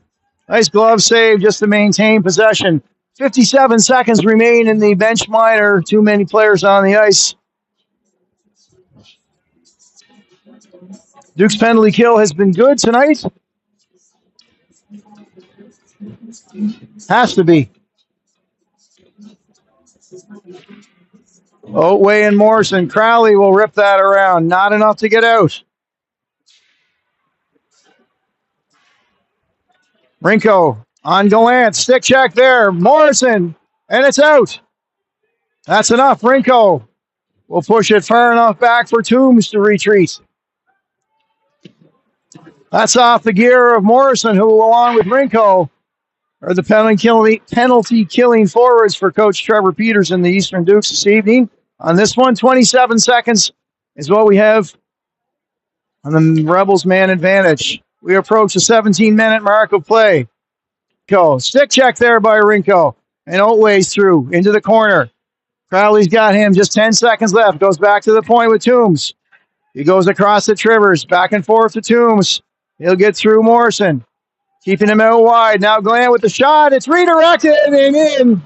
Nice glove save just to maintain possession. 57 seconds remain in the bench minor. Too many players on the ice. Duke's penalty kill has been good tonight. Has to be. Otway and Morrison. Crowley will rip that around. Not enough to get out. Rinko on Gallant. Stick check there. Morrison. And it's out. That's enough. Rinko will push it far enough back for Toombs to retreat. That's off the gear of Morrison, who, along with Rinko, are the penalty killing forwards for Coach Trevor Peters and the Eastern Dukes this evening. On this one, 27 seconds is what we have on the Rebels man advantage. We approach the 17-minute mark of play. Stick check there by Rinko. And Otway's through into the corner. Crowley's got him. Just 10 seconds left. Goes back to the point with Toombs. He goes across to Trivers. Back and forth to Toombs. He'll get through Morrison. Keeping him out wide. Now Glenn with the shot. It's redirected and in.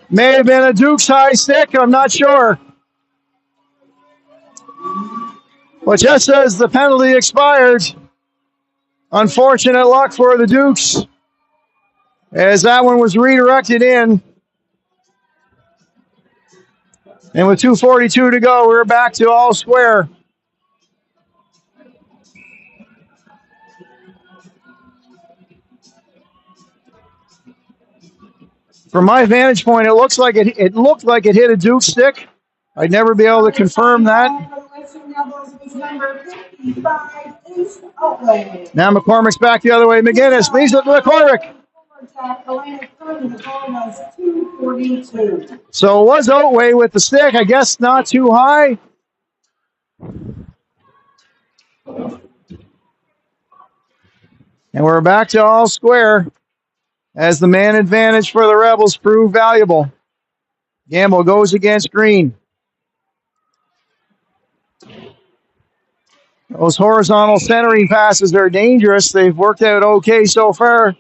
May have been a Duke's high stick. I'm not sure. But just as the penalty expired, unfortunate luck for the Dukes, as that one was redirected in. And with 2:42 to go, we're back to all square. From my vantage point, it looked like it hit a Duke stick. I'd never be able to confirm that. Now McCormick's back the other way. McGinnis leaves it to McCormick. So it was Otway with the stick. I guess not too high. And we're back to all square as the man advantage for the Rebels proved valuable. Gamble goes against Green. Those horizontal centering passes are dangerous. They've worked out okay so far.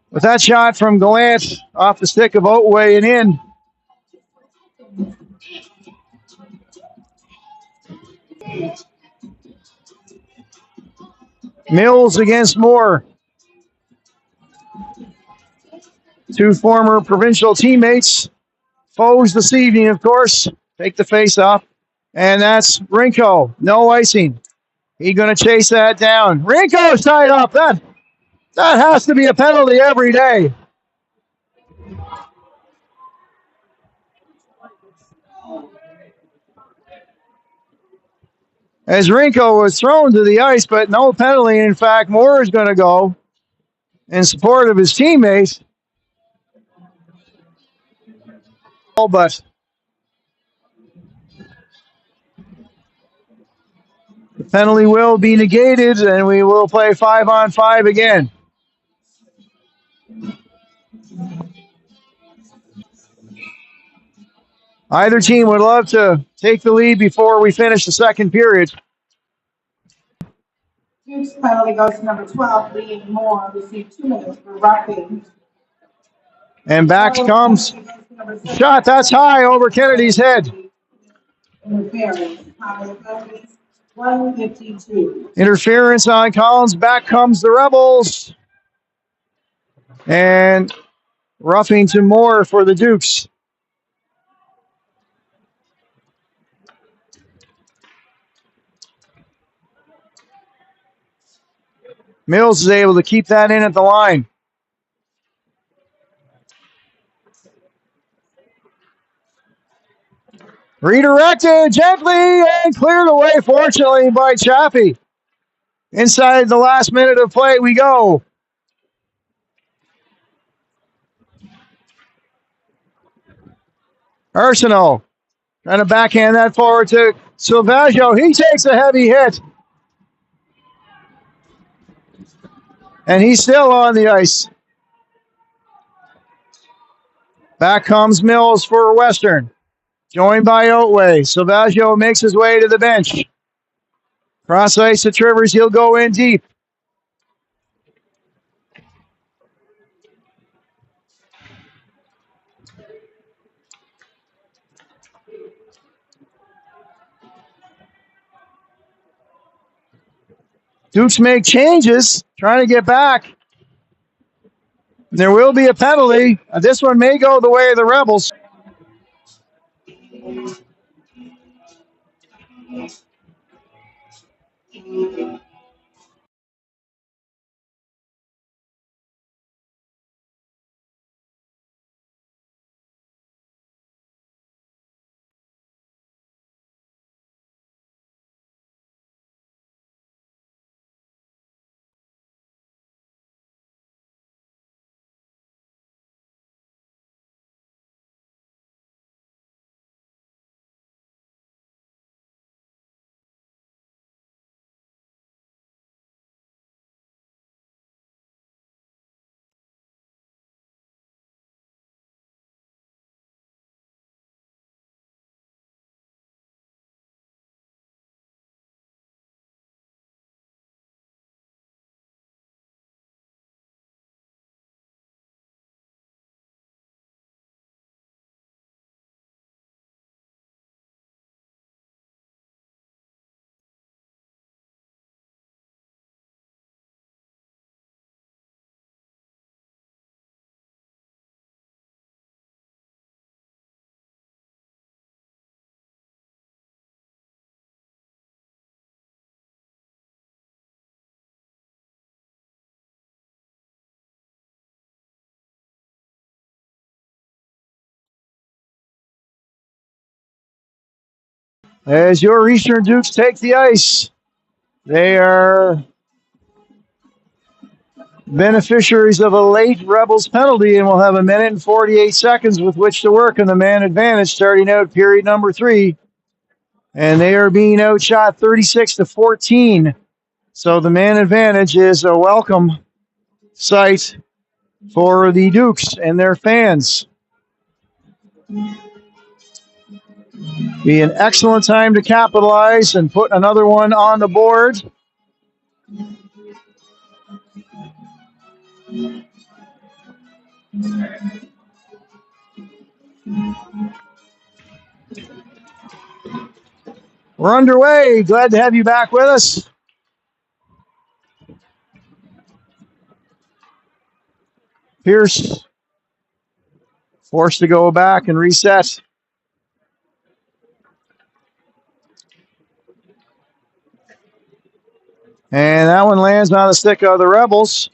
With that shot from Gallant off the stick of Otway and in. Mills against Moore. Two former provincial teammates. Foes this evening, of course. Take the face off. And that's Rinko. No icing. He's going to chase that down. Rinko's tied up. That has to be a penalty every day. As Rinko was thrown to the ice, but no penalty. In fact, Moore is going to go in support of his teammates. But the penalty will be negated, and we will play 5-on-5 again. Either team would love to take the lead before we finish the second period. Duke's penalty goes to number 12, Lee Moore, received 2 minutes for roughing. And back comes shot. That's high over Kennedy's head. Interference on Collins. Back comes the Rebels. And Roughing to Moore for the Dukes. Mills is able to keep that in at the line. Redirected gently and cleared away, fortunately, by Chappie. Inside the last minute of play we go. Arsenault trying to backhand that forward to Silvaggio. He takes a heavy hit. And he's still on the ice. Back comes Mills for Western. Joined by Otway. Silvaggio makes his way to the bench. Cross ice to Trivers. He'll go in deep. Dukes make changes, trying to get back. There will be a penalty. This one may go the way of the Rebels. As your Eastern Dukes take the ice, they are beneficiaries of a late Rebels penalty and will have 1 minute and 48 seconds with which to work in the man advantage starting out period number 3. And they are being outshot 36-14. So the man advantage is a welcome sight for the Dukes and their fans. Be an excellent time to capitalize and put another one on the board. We're underway. Glad to have you back with us. Pierce forced to go back and reset. And that one lands on the stick of the Rebels.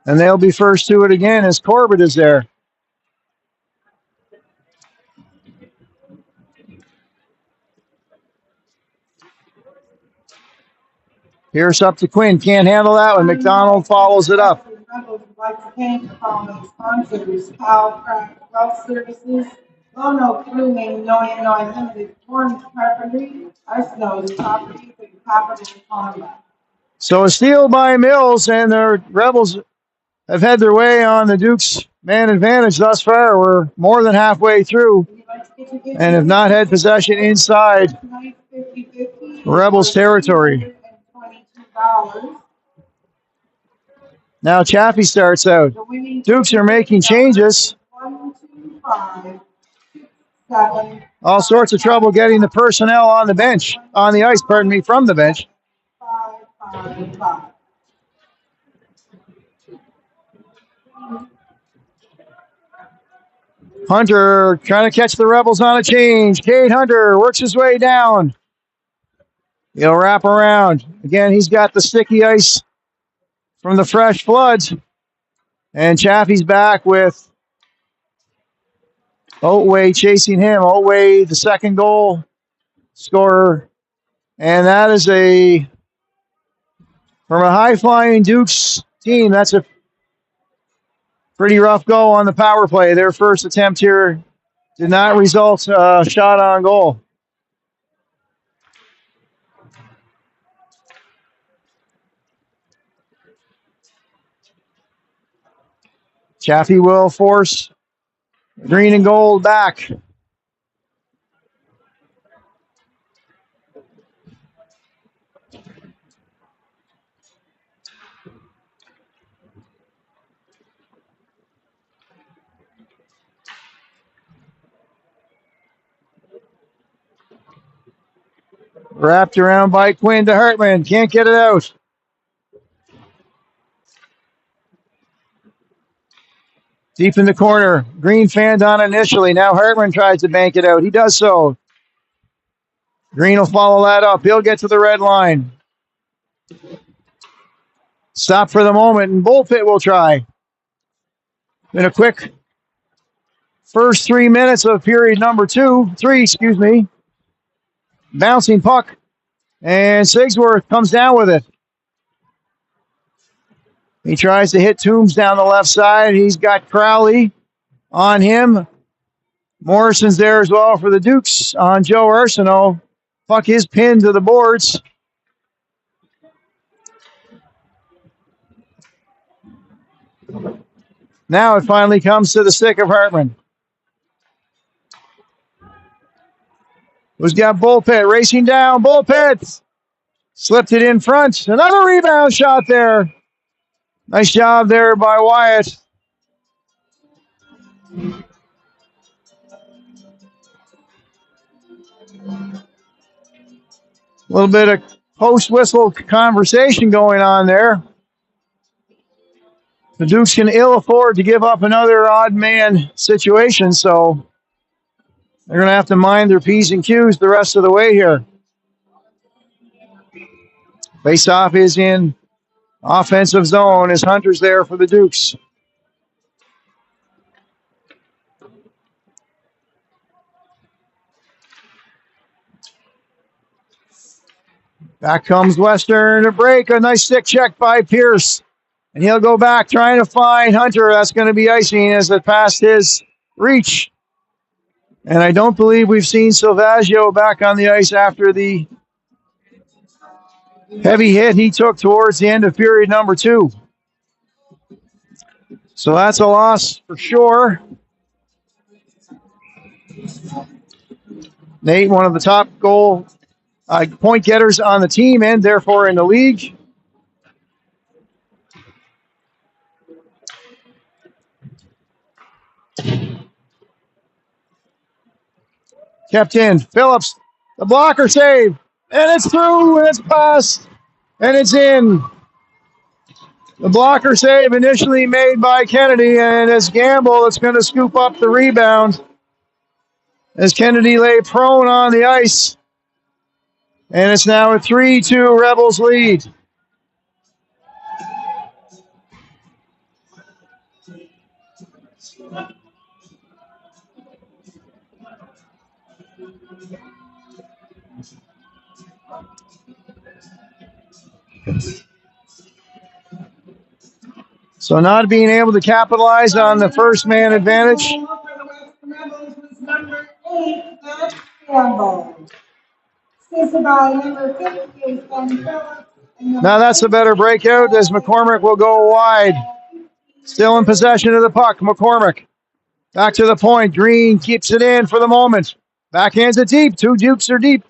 And they'll be first to it again as Corbett is there. Pierce up to Quinn. Can't handle that one. McDonald follows it up. Rebels would like to thank the following sponsors: Pal Craft Wealth Services, Lono Grooming, Illinois Limited, Orange Carpentry, Arsenault Properties, and Capital Combat. So a steal by Mills, and the Rebels have had their way on the Dukes' man advantage thus far. We're more than halfway through and have not had possession inside Rebels territory. Now Chaffee starts out. Dukes are making changes. All sorts of trouble getting the personnel on the bench, on the ice, from the bench. Hunter trying to catch the Rebels on a change. Cade Hunter works his way down. He'll wrap around. Again, he's got the sticky ice from the fresh floods. And Chaffee's back with Otway chasing him. Otway, the second goal scorer. And that is from a high-flying Dukes team, that's a pretty rough go on the power play. Their first attempt here did not result shot on goal. Chaffee will force green and gold back. Wrapped around by Quinn to Hartman. Can't get it out. Deep in the corner. Green fanned on initially. Now Hartman tries to bank it out. He does so. Green will follow that up. He'll get to the red line. Stop for the moment, and Bullpit will try. In a quick first 3 minutes of period number three. Bouncing puck. And Sigsworth comes down with it. He tries to hit Toombs down the left side. He's got Crowley on him. Morrison's there as well for the Dukes on Joe Arsenault. Puck is pinned to the boards. Now it finally comes to the stick of Hartman. Who's got Bullpit racing down? Bullpit slipped it in front. Another rebound shot there. Nice job there by Wyatt. A little bit of post-whistle conversation going on there. The Dukes can ill afford to give up another odd man situation, so they're going to have to mind their P's and Q's the rest of the way here. Face-off is in offensive zone as Hunter's there for the Dukes. Back comes Western to break. A nice stick check by Pierce. And he'll go back trying to find Hunter. That's going to be icing as it passed his reach. And I don't believe we've seen Silvaggio back on the ice after the heavy hit he took towards the end of period number 2. So that's a loss for sure. Nate, one of the top point getters on the team and therefore in the league. Kept in. Phillips, the blocker save. And it's through, and it's passed, and it's in. The blocker save initially made by Kennedy, and it's Gamble that's going to scoop up the rebound as Kennedy lay prone on the ice. And it's now a 3-2 Rebels lead. So not being able to capitalize on the first man advantage. Now that's a better breakout as McCormick will go wide. Still in possession of the puck. McCormick back to the point. Green keeps it in for the moment. Backhands it deep. 2 Dukes are deep.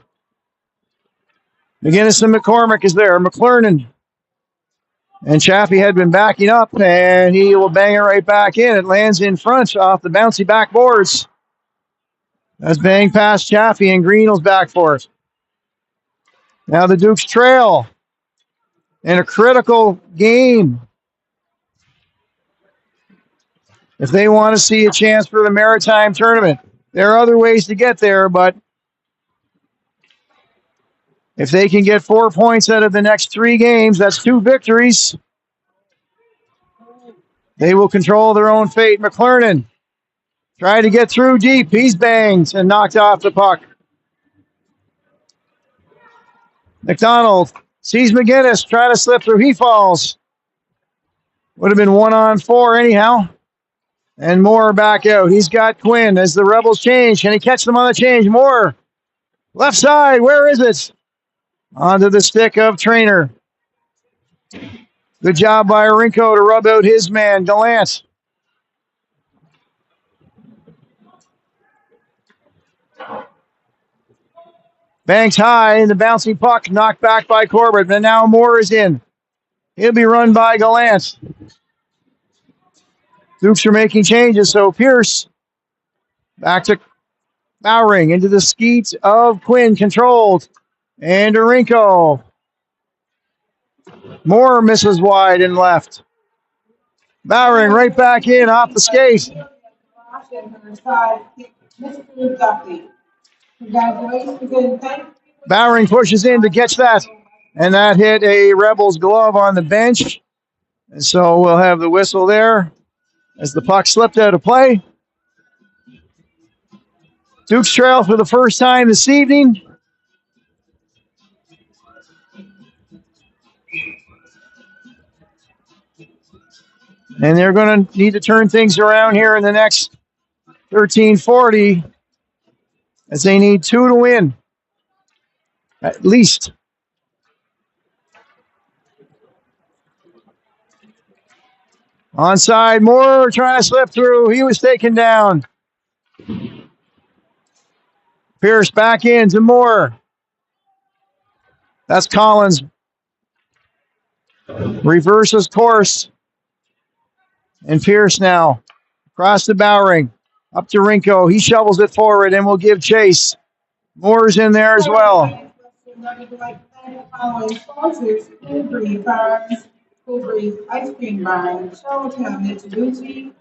McGinnis and McCormick is there. McClernand. And Chaffee had been backing up, and he will bang it right back in. It lands in front off the bouncy backboards. That's banged past Chaffee, and Greenell's back for it. Now the Dukes trail in a critical game. if they want to see a chance for the Maritime tournament. There are other ways to get there, but if they can get 4 points out of the next 3 games, that's 2 victories. They will control their own fate. McClernand trying to get through deep. He's banged and knocked off the puck. McDonald sees McGinnis trying to slip through. He falls. Would have been 1-on-4 anyhow. And Moore back out. He's got Quinn as the Rebels change. Can he catch them on the change? Moore. Left side. Where is it? Onto the stick of Trainer. Good job by Rinko to rub out his man, Gallant. Banks high, and the bouncing puck knocked back by Corbett. But now Moore is in. He'll be run by Gallant. Dukes are making changes, so Pierce back to Bowering into the skeet of Quinn, controlled. And Rinko. Moore misses wide and left. Bowering right back in off the skate. Bowering pushes in to catch that. And that hit a Rebels glove on the bench. And so we'll have the whistle there as the puck slipped out of play. Dukes trail for the first time this evening. And they're going to need to turn things around here in the next 13:40 as they need 2 to win, at least. Onside, Moore trying to slip through. He was taken down. Pierce back in to Moore. That's Collins. Reverses course. And Pierce now across to Bowering. Up to Rinko. He shovels it forward and will give chase. Moore's in there as well. Ice cream bar, Charlottetown, Mitsubishi,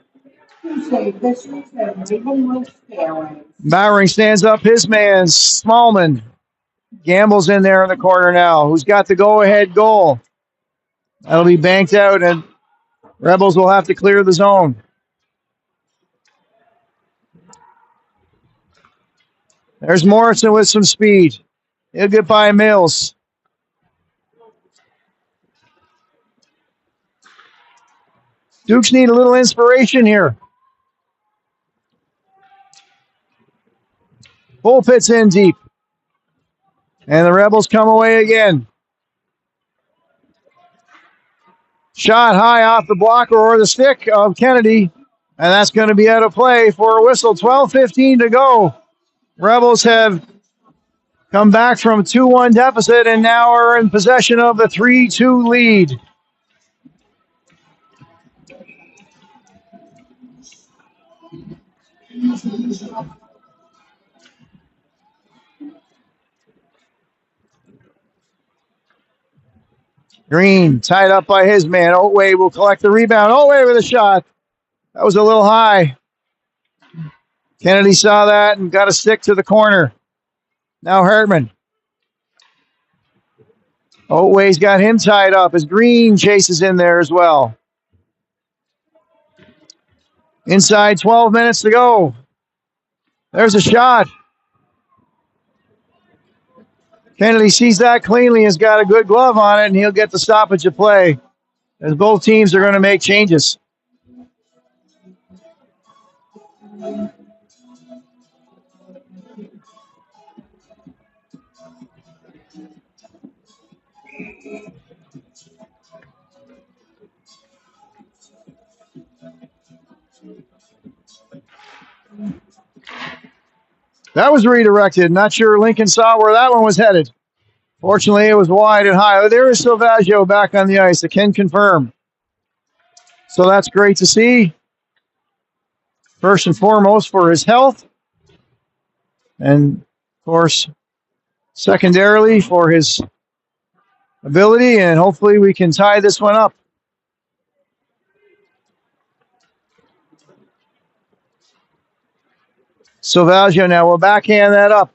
Tuesday Pictures, and Ravenwood Stairway. Bowering stands up his man, Smallman. Gamble's in there in the corner now. Who's got the go-ahead goal? That'll be banked out, and Rebels will have to clear the zone. There's Morrison with some speed. He'll get by Mills. Dukes need a little inspiration here. Bullpit's in deep. And the Rebels come away again. Shot high off the blocker or the stick of Kennedy. And that's going to be out of play for a whistle. 12:15 to go. Rebels have come back from a 2-1 deficit and now are in possession of the 3-2 lead. Green tied up by his man. Otway will collect the rebound. Otway with a shot. That was a little high. Kennedy saw that and got a stick to the corner. Now Hartman. Otway's got him tied up as Green chases in there as well. Inside 12 minutes to go. There's a shot. Kennedy sees that cleanly, has got a good glove on it, and he'll get the stoppage of play as both teams are going to make changes. That was redirected. Not sure Lincoln saw where that one was headed. Fortunately, it was wide and high. Oh, there is Silvaggio back on the ice. I can confirm. So that's great to see. First and foremost for his health. And, of course, secondarily for his ability. And hopefully we can tie this one up. Silvaggio now will backhand that up.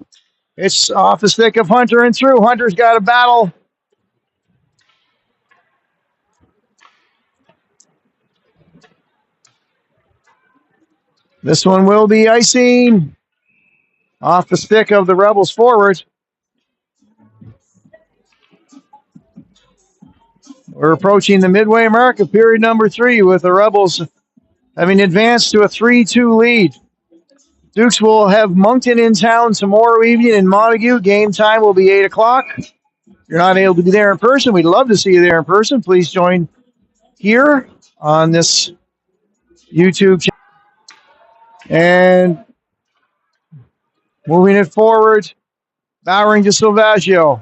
It's off the stick of Hunter and through. Hunter's got a battle. This one will be icing off the stick of the Rebels forward. We're approaching the midway mark of period number 3 with the Rebels having advanced to a 3-2 lead. Dukes will have Moncton in town tomorrow evening in Montague. Game time will be 8 o'clock. If you're not able to be there in person, we'd love to see you there in person. Please join here on this YouTube channel. And moving it forward, Bowering to Silvaggio.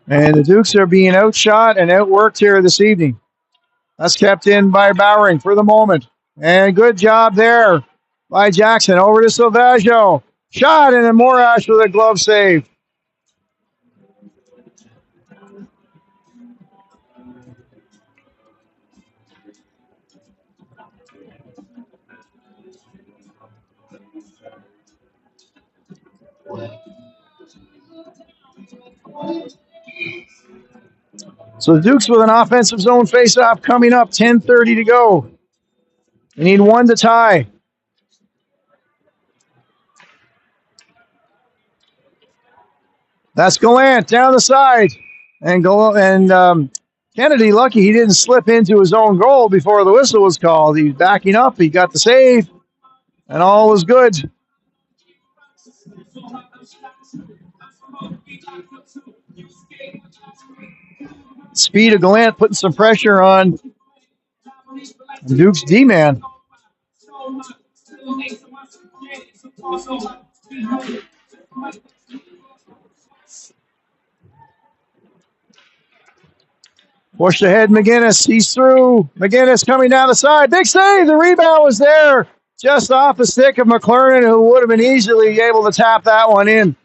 And the Dukes are being outshot and outworked here this evening. That's kept in by Bowering for the moment. And good job there by Jackson. Over to Silvaggio. Shot, and then Morash with a glove save. So the Dukes with an offensive zone faceoff coming up. 10:30 to go. They need one to tie. That's Gallant down the side. And Kennedy, lucky he didn't slip into his own goal before the whistle was called. He's backing up. He got the save. And all was good. Speed of Gallant putting some pressure on Duke's D-man. Pushed ahead, McGinnis. He's through. McGinnis coming down the side. Big save. The rebound was there. Just off the stick of McLernan, who would have been easily able to tap that one in.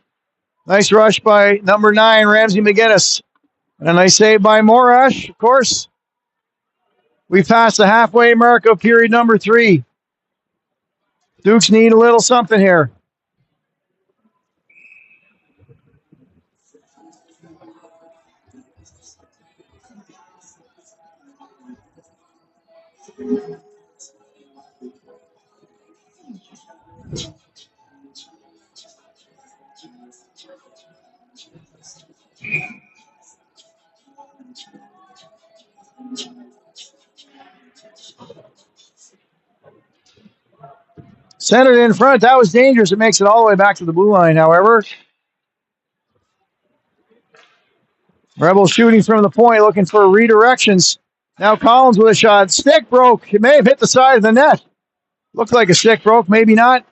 Nice rush by number 9, Ramsey McGinnis. And a nice save by Morash, of course. We passed the halfway mark of period number 3. Dukes need a little something here. Centered in front. That was dangerous. It makes it all the way back to the blue line, however. Rebels shooting from the point, looking for redirections. Now Collins with a shot. Stick broke. It may have hit the side of the net. Looked like a stick broke, maybe not.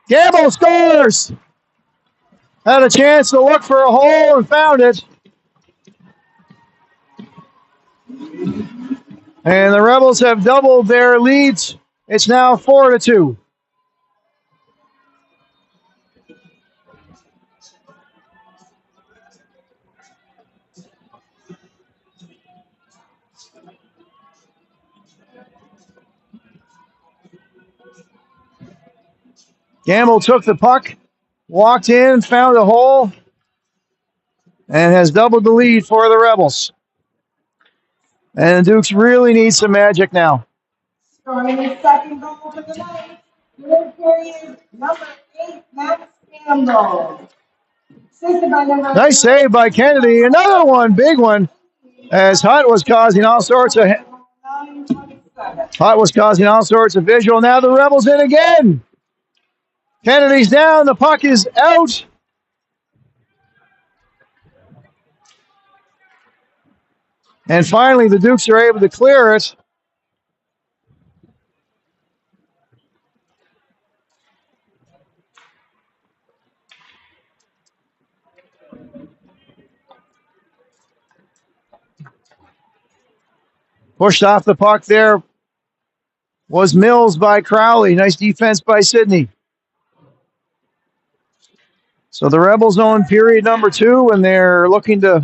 Gamble scores! Had a chance to look for a hole and found it. And the Rebels have doubled their leads. It's now 4-2. Gamble took the puck, walked in, found a hole, and has doubled the lead for the Rebels. And the Dukes really need some magic now. Scoring his second goal for the night. Mid-period, number 8, Max Campbell. Assisted by number Nice save by Kennedy. Another one, big one, as Hutt was causing all sorts of visual. Now the Rebels in again. Kennedy's down. The puck is out. And finally, the Dukes are able to clear it. Pushed off the puck there was Mills by Crowley. Nice defense by Sidney. So the Rebels own period number 2, and they're looking to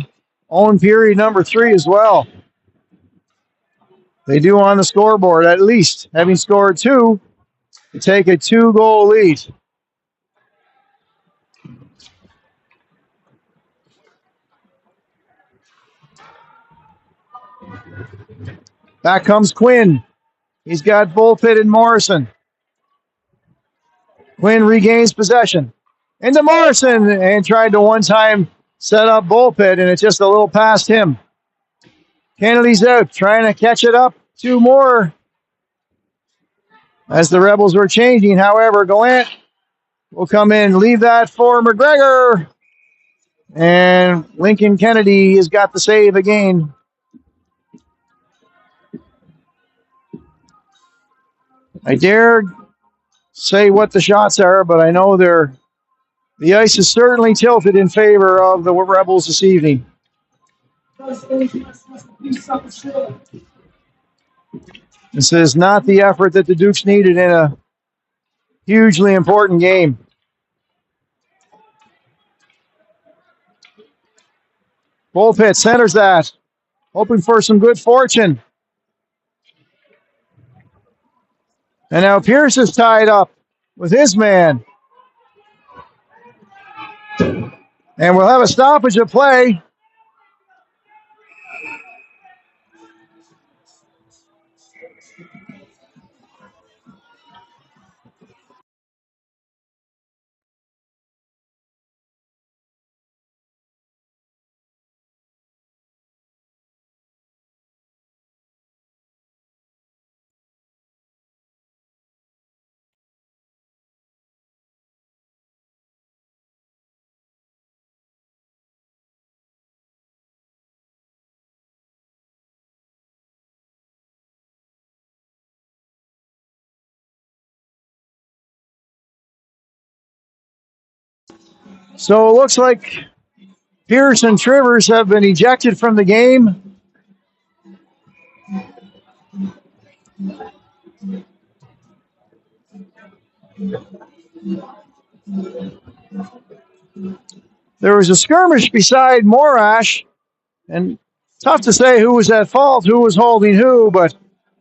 own period number 3 as well. They do on the scoreboard, at least, having scored 2 to take a 2-goal lead. Back comes Quinn. He's got Bullpit and Morrison. Quinn regains possession. Into Morrison and tried to one-time set up Bullpit, and it's just a little past him. Kennedy's out, trying to catch it up. 2 more as the Rebels were changing. However, Gallant will come in, leave that for McGregor. And Lincoln Kennedy has got the save again. I dare say what the shots are, but I know the ice is certainly tilted in favor of the Rebels this evening. This is not the effort that the Dukes needed in a hugely important game. Bullpit centers that, hoping for some good fortune. And now Pierce is tied up with his man. And we'll have a stoppage of play. So it looks like Pierce and Trivers have been ejected from the game. There was a skirmish beside Morash, and tough to say who was at fault, who was holding who, but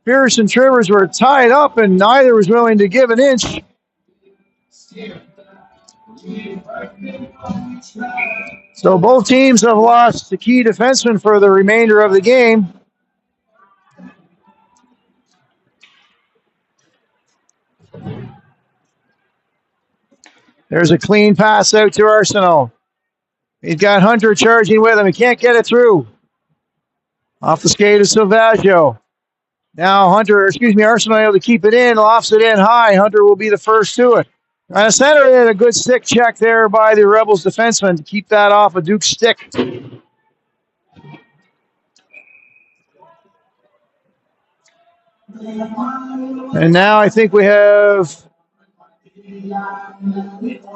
Pierce and Trivers were tied up, and neither was willing to give an inch. So both teams have lost the key defenseman for the remainder of the game. There's a clean pass out to Arsenault. He's got Hunter charging with him. He can't get it through. Off the skate of Silvaggio. Now Arsenault able to keep it in, lofts it in high. Hunter will be the first to it. Trying to center it, a good stick check there by the Rebels defenseman to keep that off a Duke's stick. And now I think we have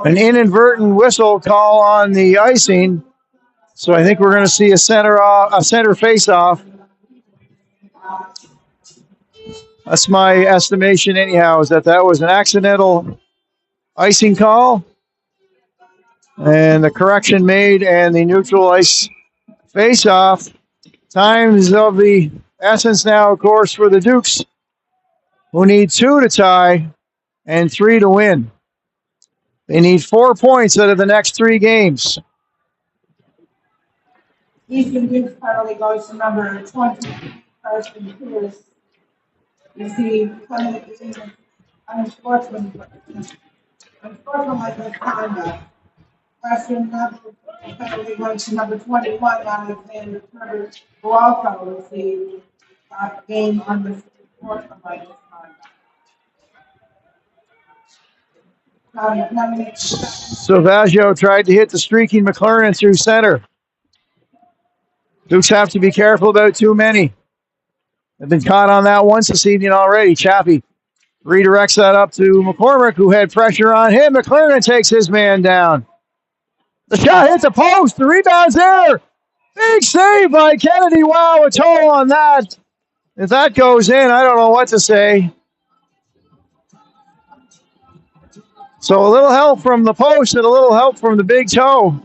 an inadvertent whistle call on the icing. So I think we're going to see a center face-off. That's my estimation anyhow, is that was an accidental icing call. And the correction made and the neutral ice face-off. Times of the essence now, of course, for the Dukes, who need 2 to tie and 3 to win. They need 4 points out of the next 3 games. Eastern Dukes penalty goes to number 20, Carson Pierce. Received penalty unsportsmanlike misconduct. Question penalty goes to number 21, Alexander Trevor, who also received game unsportsmanlike misconduct. Silvaggio tried to hit the streaking McLaren through center. Dukes have to be careful about too many. They've been caught on that once this evening already. Chappie redirects that up to McCormick, who had pressure on him. McLaren takes his man down. The shot hits the post. The rebound's there. Big save by Kennedy. Wow, a toll on that. If that goes in, I don't know what to say. So a little help from the post and a little help from the big toe.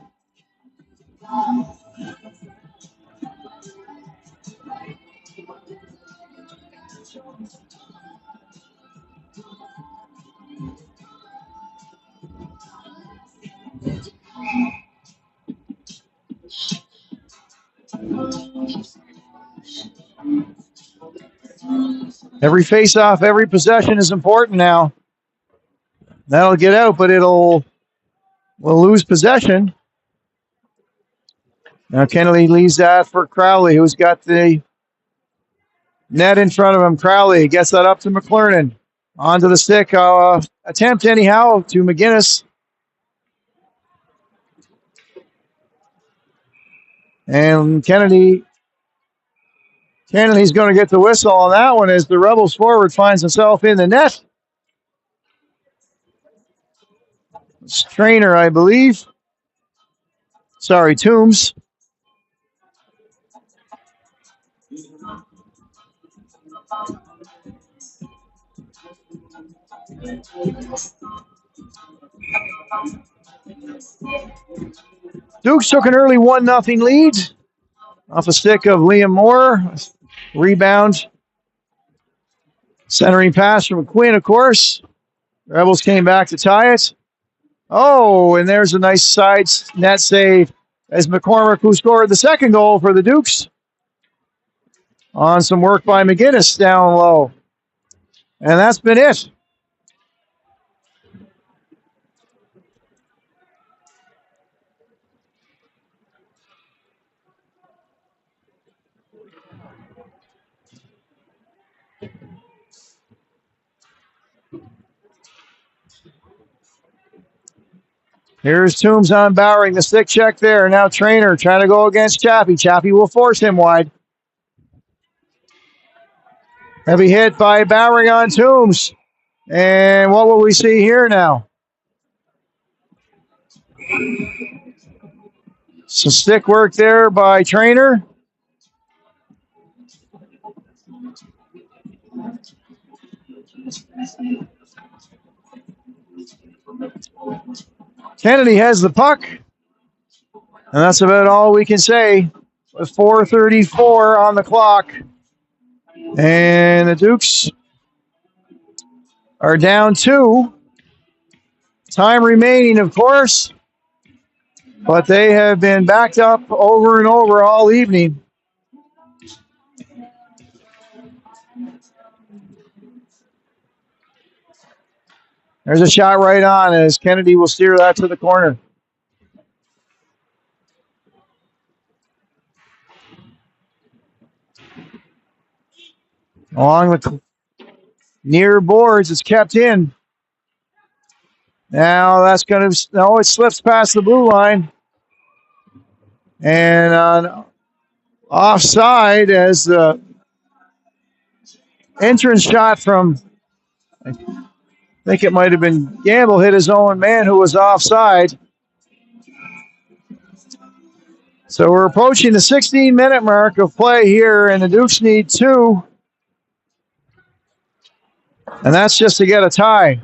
Every face-off, every possession is important now. That'll get out, but we'll lose possession. Now Kennedy leaves that for Crowley, who's got the net in front of him. Crowley gets that up to McClernand. Onto the stick. Attempt anyhow to McGinnis. And Kennedy's going to get the whistle on that one as the Rebels forward finds himself in the net. It's Trainer, I believe. Sorry, Toombs. Dukes took an early 1-0 lead off a stick of Liam Moore. Rebound. Centering pass from Quinn, of course. Rebels came back to tie it. Oh, and there's a nice side net save as McCormick, who scored the second goal for the Dukes, on some work by McGinnis down low. And that's been it. Here's Toombs on Bowering. The stick check there. Now Trainer trying to go against Chappie. Chappie will force him wide. Heavy hit by Bowering on Toombs. And what will we see here now? Some stick work there by Trainer. Kennedy has the puck. And that's about all we can say with 4:34 on the clock. And the Dukes are down 2. Time remaining, of course. But they have been backed up over and over all evening. There's a shot right on as Kennedy will steer that to the corner. Along the near boards, it's kept in. Now that's going to, no, it slips past the blue line. And on offside as the entrance shot from, I think it might have been Gamble, hit his own man who was offside. So we're approaching the 16-minute mark of play here, and the Dukes need 2. And that's just to get a tie.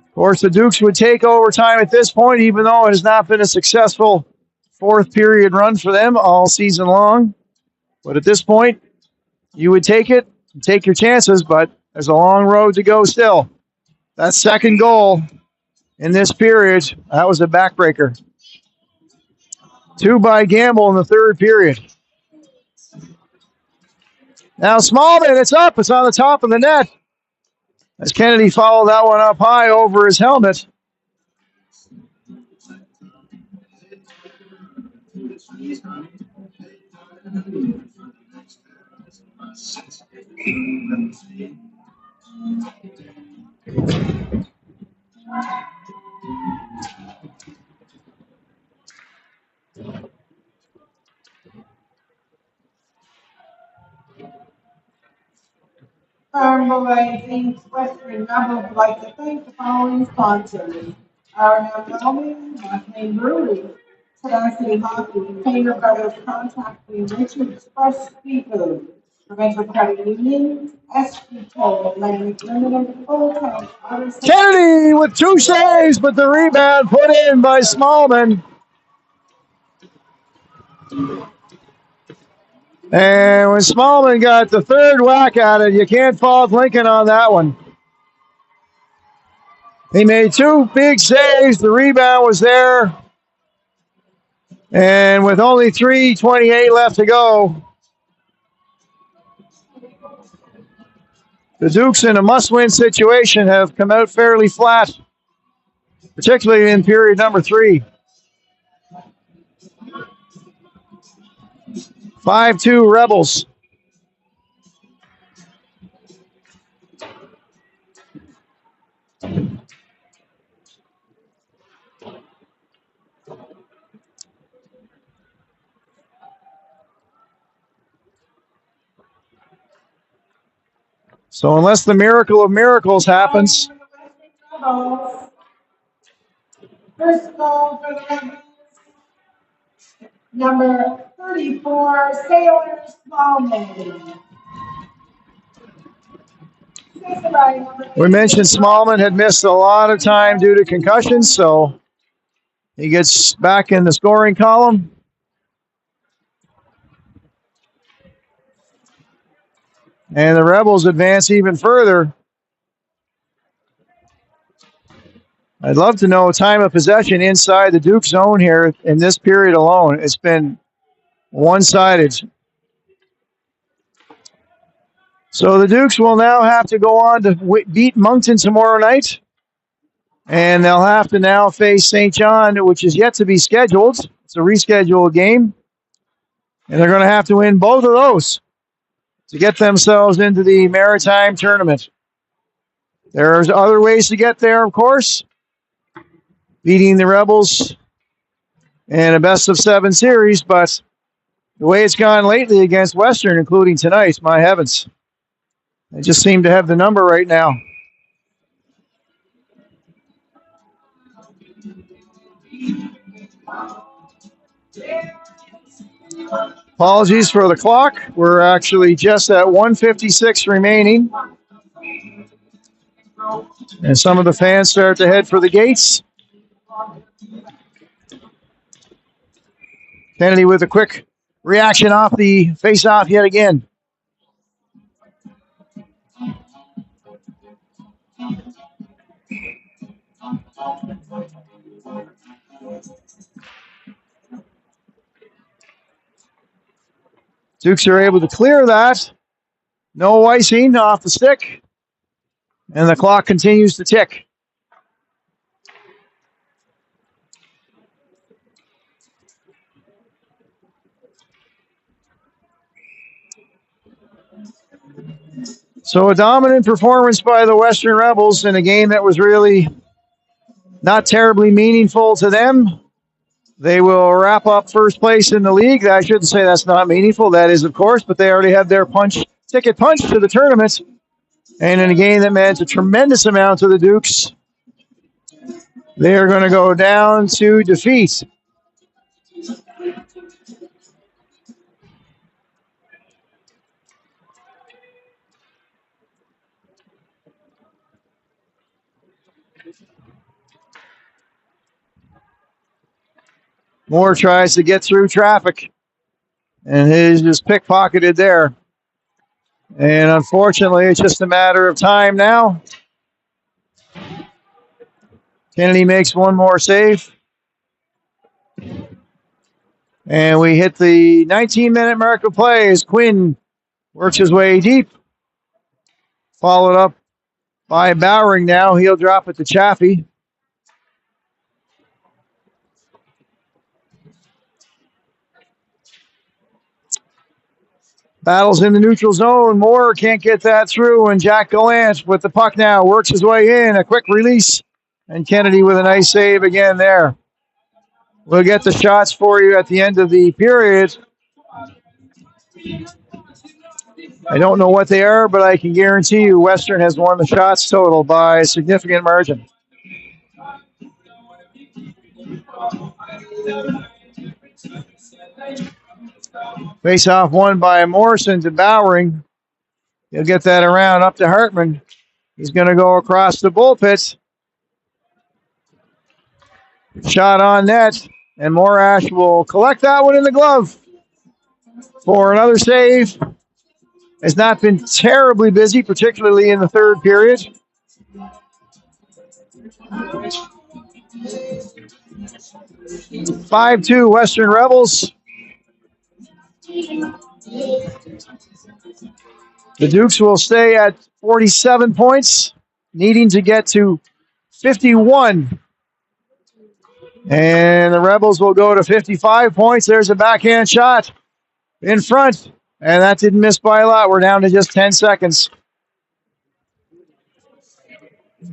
Of course, the Dukes would take overtime at this point, even though it has not been a successful fourth period run for them all season long. But at this point, you would take it and take your chances, but there's a long road to go still. That second goal in this period, that was a backbreaker. 2 by Gamble in the third period. Now Smallman, it's up. It's on the top of the net. As Kennedy followed that one up high over his helmet. Farmboy Western Rebels would like to thank the following sponsors: R&M Welding, Bethany Brewery, Tenacity Hockey, Painter Brothers Contracting, Richard Express Seafood, Provincial Credit Union, SP Toll, Atlantic Limited, Full Tank, Kennedy with 2 saves, but the rebound put in by Smallman. And when Smallman got the third whack at it, you can't fault Lincoln on that one. He made 2 big saves. The rebound was there. And with only 3:28 left to go, the Dukes in a must-win situation have come out fairly flat, particularly in period number 3. 5-2 Rebels. So unless the miracle of miracles happens, First goal for the Rebels, number 34, Sailor Smallman. we mentioned Smallman had missed a lot of time due to concussions, so he gets back in the scoring column. And the Rebels advance even further. I'd love to know time of possession inside the Duke zone here in this period alone. It's been one-sided. So the Dukes will now have to go on to beat Moncton tomorrow night. And they'll have to now face St. John, which is yet to be scheduled. It's a rescheduled game. And they're going to have to win both of those to get themselves into the Maritime tournament. There's other ways to get there, of course. Beating the Rebels in a best-of-7 series, but the way it's gone lately against Western, including tonight, my heavens. They just seem to have the number right now. Apologies for the clock. We're actually just at 1:56 remaining. And some of the fans start to head for the gates. Kennedy with a quick reaction off the face-off yet again. Dukes are able to clear that. No icing off the stick. And the clock continues to tick. So a dominant performance by the Western Rebels in a game that was really not terribly meaningful to them. They will wrap up first place in the league. I shouldn't say that's not meaningful. That is, of course, but they already had their ticket punch to the tournament. And in a game that meant a tremendous amount to the Dukes, they are going to go down to defeat. Moore tries to get through traffic, and he's just pickpocketed there. And unfortunately, it's just a matter of time now. Kennedy makes one more save. And we hit the 19-minute mark of play as Quinn works his way deep. Followed up by Bowering now. He'll drop it to Chaffee. Battles in the neutral zone. Moore can't get that through, and Jack Gallant with the puck now works his way in. A quick release, and Kennedy with a nice save again there. We'll get the shots for you at the end of the period. I don't know what they are, but I can guarantee you Western has won the shots total by a significant margin. Face-off won by Morrison to Bowering. He'll get that around up to Hartman. He's going to go across the bull pits. Shot on net, and Morash will collect that one in the glove for another save. Has not been terribly busy, particularly in the third period. 5-2 Western Rebels. The Dukes will stay at 47 points, needing to get to 51. And the Rebels will go to 55 points. There's a backhand shot in front. And that didn't miss by a lot. We're down to just 10 seconds.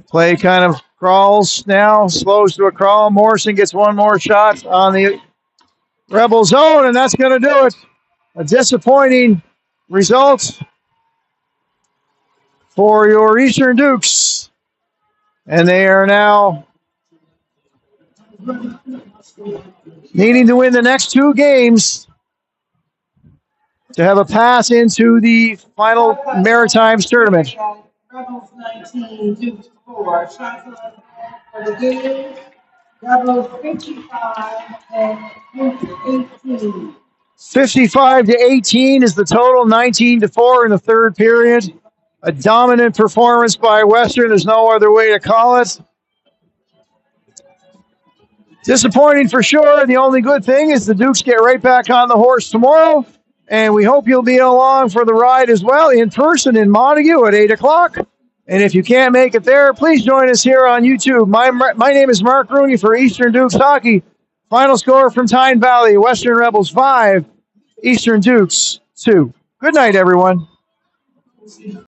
Play kind of crawls now, slows to a crawl. Morrison gets one more shot on the Rebel zone, and that's going to do it. A disappointing result for your Eastern Dukes. And they are now needing to win the next two games to have a pass into the final Maritimes tournament. Rebels 19, Dukes 4. Shots for the game. Rebels 55 and Dukes 18. 55-18 is the total, 19-4 in the third period. A dominant performance by Western. There's no other way to call it. Disappointing for sure. The only good thing is the Dukes get right back on the horse tomorrow. And we hope you'll be along for the ride as well in person in Montague at 8 o'clock. And if you can't make it there, please join us here on YouTube. My name is Mark Rooney for Eastern Dukes Hockey. Final score from Tyne Valley, Western Rebels 5, Eastern Dukes 2. Good night, everyone.